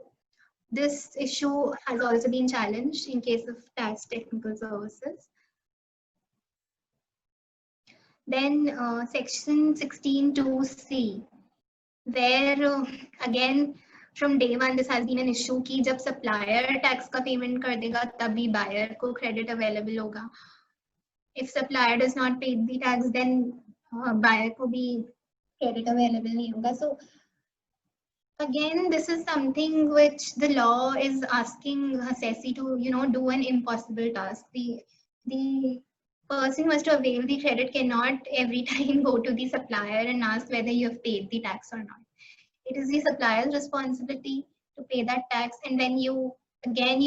this issue has also been challenged in case of tax technical services. Then section 16(2)(c), where again from day one this has been an issue कि जब supplier tax का payment कर देगा तभी buyer को credit available होगा. If supplier does not pay the tax, then buyer को भी credit available नहीं होगा. So again, this is something which the law is asking assessee to, do an impossible task. The person who has to avail the credit cannot every time go to the supplier and ask whether you have paid the tax or not. It is the supplier's responsibility to pay that tax, and then you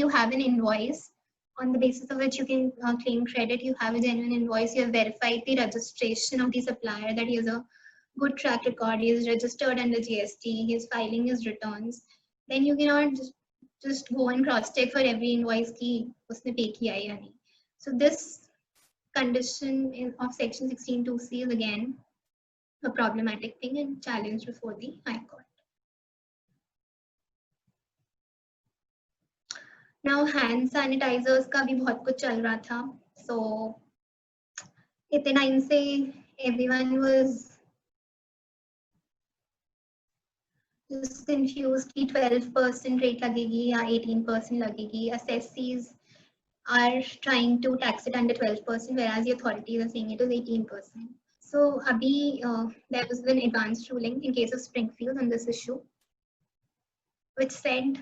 have an invoice on the basis of which you can claim credit. You have a genuine invoice. You have verified the registration of the supplier, that he has a good track record. He is registered under GST. He is filing his returns. Then you cannot just go and cross check for every invoice कि उसने pay किया है या नहीं. So this condition of section 16(2)(c) is again a problematic thing and challenged before the High Court. Now hand sanitizers का भी बहुत कुछ चल रहा था. So इतने टाइम से everyone was just confused कि 12% rate लगेगी या 18% लगेगी. Assessees are trying to tax it under 12%, whereas the authorities are saying it is 18%. So abhi there was an advanced ruling in case of Springfield on this issue, which said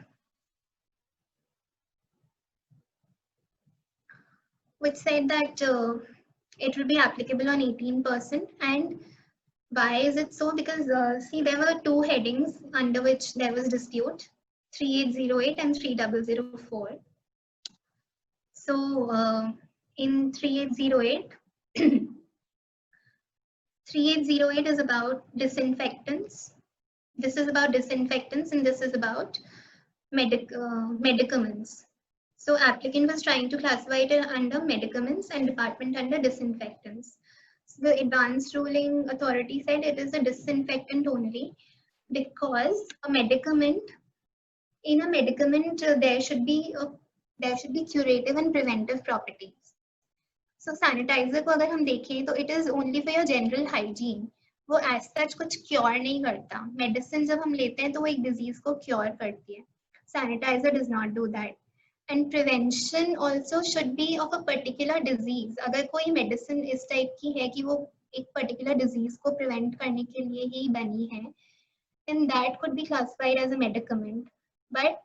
that it will be applicable on 18%. And why is it so? Because see, there were two headings under which there was dispute, 3808 and 3004. So in 3808, 3808 is about disinfectants. This is about disinfectants, and this is about medicaments. So applicant was trying to classify it under medicaments and department under disinfectants. So the advanced ruling authority said it is a disinfectant only, because a medicament, in a medicament there should be curative and preventive properties. So sanitizer को अगर हम देखें तो it is only for your general hygiene. वो as such कुछ cure नहीं करता. Medicine जब हम लेते हैं तो वो एक disease को cure करती है. Sanitizer does not do that. And prevention also should be of a particular disease. अगर कोई medicine इस type की है कि वो एक particular disease को prevent करने के लिए ही बनी है, then that could be classified as a medicament. But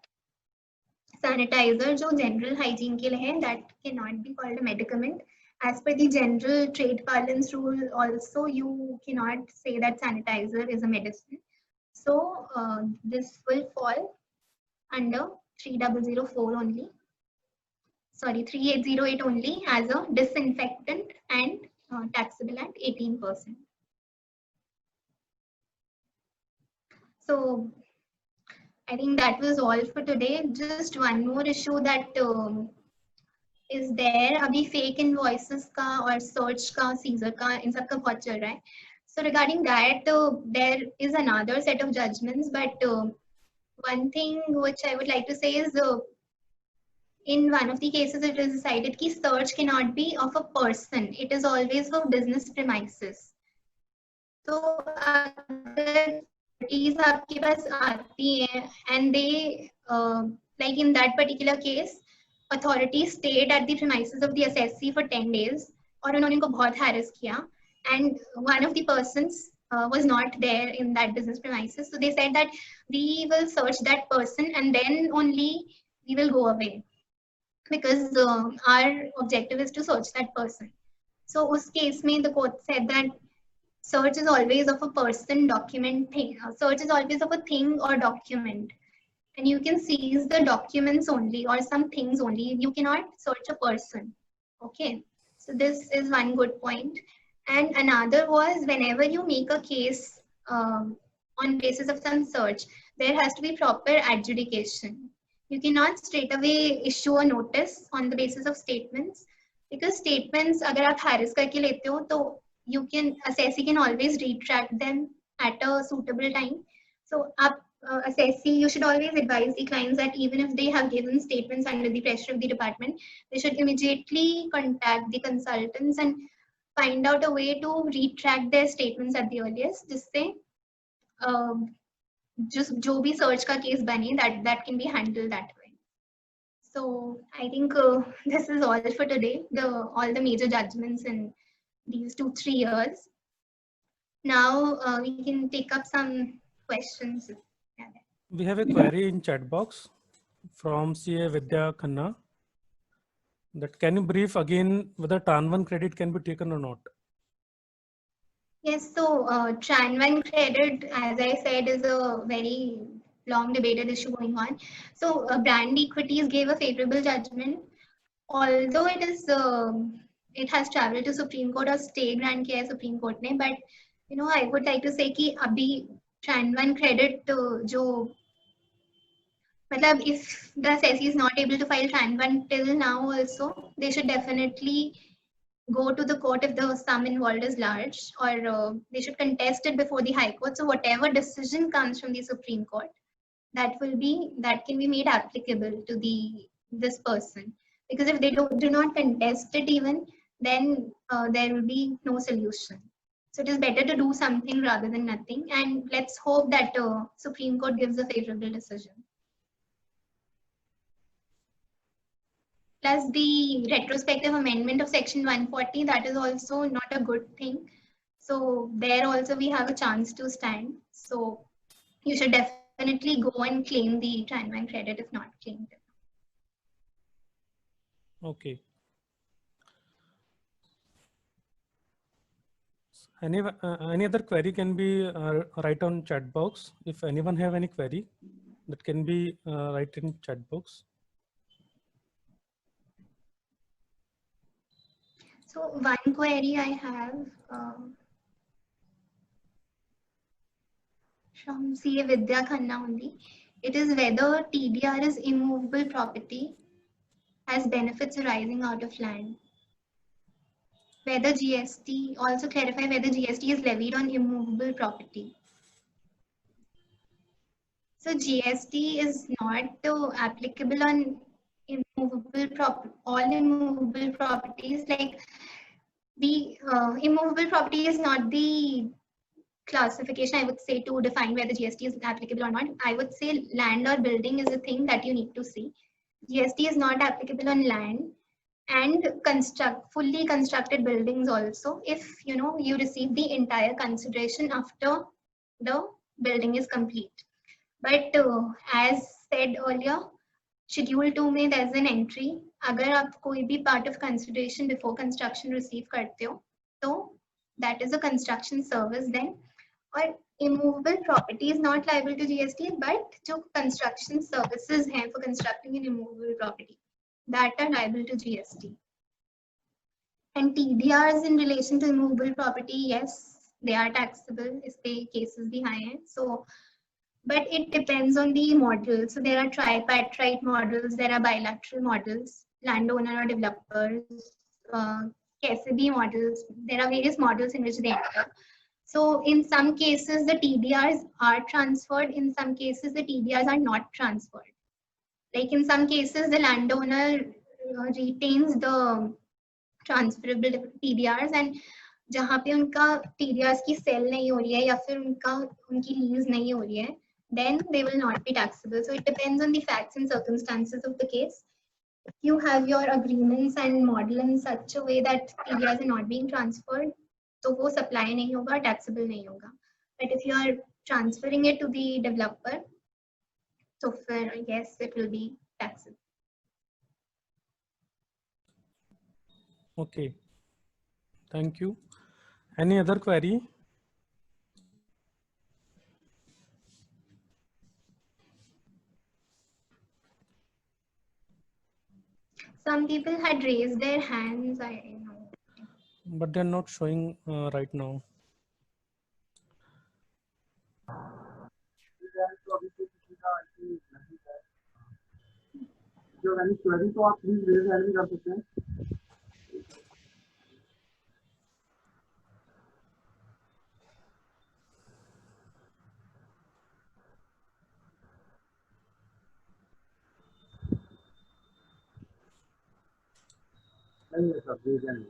sanitizer जो general hygiene के लिए है, that cannot be called a medicament. As per the general trade parlance rule also, you cannot say that sanitizer is a medicine. So this will fall under 3004 only. Sorry, 3808 only as a disinfectant and taxable at 18%. So I think that was all for today. Just one more issue that is there. अभी fake invoices का और search का, Caesar का, इन सब का बहुत चल रहा है. So regarding that, there is another set of judgments, but one thing which I would like to say is in one of the cases it is decided that search cannot be of a person. It is always for business premises. So अगर parties आपके पास आती हैं and they like in that particular case, authorities stayed at the premises of the assessee for 10 days और उन्होंने उनको बहुत harass किया, and one of the persons was not there in that business premises. So they said that we will search that person and then only we will go away, because our objective is to search that person. So उस case में the court said that search is always of a person, document, thing. Search is always of a thing or document. And you can seize the documents only or some things only. You cannot search a person. Okay. So this is one good point. And another was, whenever you make a case on basis of some search, there has to be proper adjudication. You cannot straight away issue a notice on the basis of statements, because statements अगर आप harass करके लेते हो तो you can, assessee can always retract them at a suitable time. So assessee, you should always advise the clients that even if they have given statements under the pressure of the department, they should immediately contact the consultants and find out a way to retract their statements at the earliest, जिससे just जो भी search का case बने, that can be handled that way. So I think this is all for today. All the major judgments in these 2-3 years. Now we can take up some questions. We have a query in chat box from CA Vidya Khanna. That can you brief again whether Tran1 credit can be taken or not? Yes, so Tran1 credit, as I said, is a very long debated issue going on. So brand equities gave a favorable judgment, although it has traveled to Supreme Court or stay grant किया है Supreme Court ने, but I would like to say कि अभी Tran1 credit जो मतलब if the SEC is not able to file Tran1 till now also, they should definitely go to the court if the sum involved is large, or they should contest it before the High Court. So whatever decision comes from the Supreme Court, that can be made applicable to this person. Because if they do not contest it even, then there will be no solution. So it is better to do something rather than nothing. And let's hope that Supreme Court gives a favorable decision. Plus the retrospective amendment of section 140, that is also not a good thing. So there also we have a chance to stand. So you should definitely go and claim the Tran1 credit if not claimed. Okay. Any other query can be write on chat box. If anyone have any query, that can be write in chat box. So one query I have from CA Vidya Khanna only. It is whether TDR is immovable property has benefits arising out of land. Whether GST, also clarify whether GST is levied on immovable property. So GST is not applicable on all immovable properties. Like the immovable property is not the classification, I would say, to define whether GST is applicable or not. I would say land or building is a thing that you need to see. GST is not applicable on land and fully constructed buildings also, if you receive the entire consideration after the building is complete. But as said earlier, Schedule 2 में there's an entry. अगर आप कोई भी part of consideration before construction receive करते हो, तो that is a construction service then. Or immovable property is not liable to GST, but जो construction services हैं for constructing an immovable property, that are liable to GST. And TDRs in relation to immovable property, yes, they are taxable if the cases be high. So, but it depends on the model. So there are tripartite models, there are bilateral models, landowner or developers, KSB models. There are various models in which they enter. So in some cases, the TDRs are transferred. In some cases, the TDRs are not transferred. Like in some cases, the landowner retains the transferable TDRs, and जहाँ पे उनका TDRs की sell नहीं हो रही है या फिर उनकी lease नहीं हो रही है, then they will not be taxable. So it depends on the facts and circumstances of the case. If you have your agreements and model in such a way that TDRs are not being transferred, तो वो supply नहीं होगा, taxable नहीं होगा. But if you are transferring it to the developer, so फिर yes, it will be taxable. Okay. Thank you. Any other query? Some people had raised their hands, I know. But they're not showing right now. जो मैंने query तो आप please raise hand भी कर सकते हैं. नहीं है सर, रेज हैंड.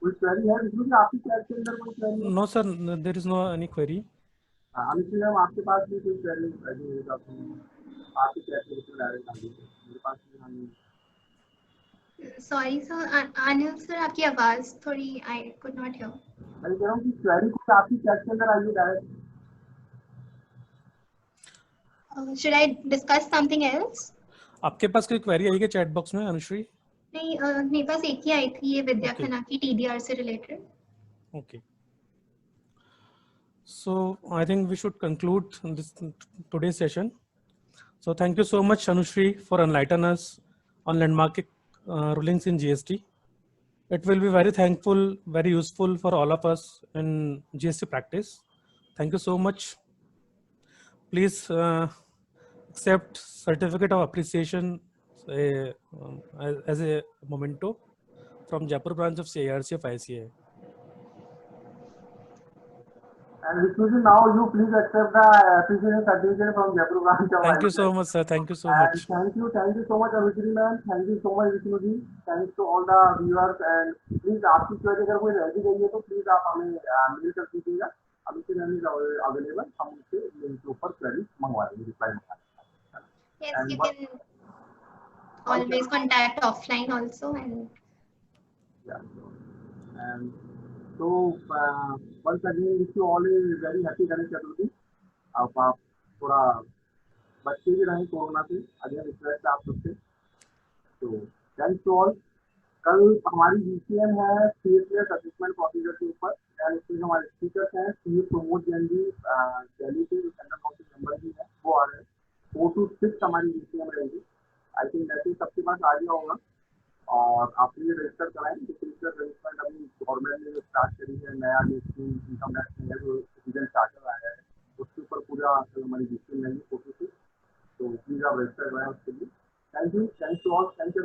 कोई क्वेरी है विष्णु जी आपकी चैट के अंदर? कोई क्वेरी है? No, sir, there is no any query. Amit ma'am आपके पास भी कोई क्वेरी मेरे पास आपकी चैट के अंदर डायरेक्ट आ गई मेरे पास भी. Sorry sir, Anil sir, आपकी आवाज थोड़ी I could not hear. मैं कह रहा हूँ कि क्वेरी कुछ आपकी चैट के अंदर आइए direct. Should I discuss something else? आपके पास कोई क्वेरी आई है चैट बॉक्स में अनुश्री? नहीं, मेरे पास एक ही आई थी, ये विद्या Okay. खन्ना की TDR से related. Okay. So I think we should conclude this today's session. So thank you so much, Anushri, for enlightening us on landmark rulings in GST. It will be very thankful, very useful for all of us in GST practice. Thank you so much. Please accept certificate of appreciation as a memento from Jaipur branch of CIRC of ICA. And Vishnu ji, now you please accept the appreciation certificate from Jaipur branch of Thank you ICA. so much, sir. Thank you so And much. thank you so much Anushri ma'am, thank you so much Vishnu ji, thanks to all the viewers, and please आपकी query अगर कोई रह भी गई है तो please आप हमें मेल कर दीजिएगा। अभी मैम इज अवेलेबल, हम उससे लिंक के ऊपर क्वेरी मंगवा देंगे, रिप्लाई मंगवा देंगे। Yes, And you what- can always contact offline also, and Yeah. And so once again wish you all a very happy Ganesh Chaturthi। आप थोड़ा बच्चे भी रहें कोरोना से, अगेन रिक्वेस्ट है आप सबसे। तो थैंक्स टू ऑल। कल हमारी GCM है सीएसएस असेसमेंट प्रोसीजर के ऊपर, एंड उसमें हमारे स्पीकर्स हैं सीए प्रमोद जैन जी, दिल्ली से जो सेंट्रल काउंसिल मेंबर भी हैं वो आ रहे हैं। 4 to 6 हमारी GCM रहेगी। आई थिंक मैसेज सबके पास आ गया होगा और आप ये रजिस्टर कराएं। रजिस्टरमेंट अभी गवर्नमेंट ने जो स्टार्ट करी है, नया इनकम टैक्स में जो सिटीजन चार्टर आया है उसके ऊपर पूरा हमारी GCM रहेगी 4 to 6। तो प्लीज आप रजिस्टर कराएं उसके लिए। Thank you to all, thank you.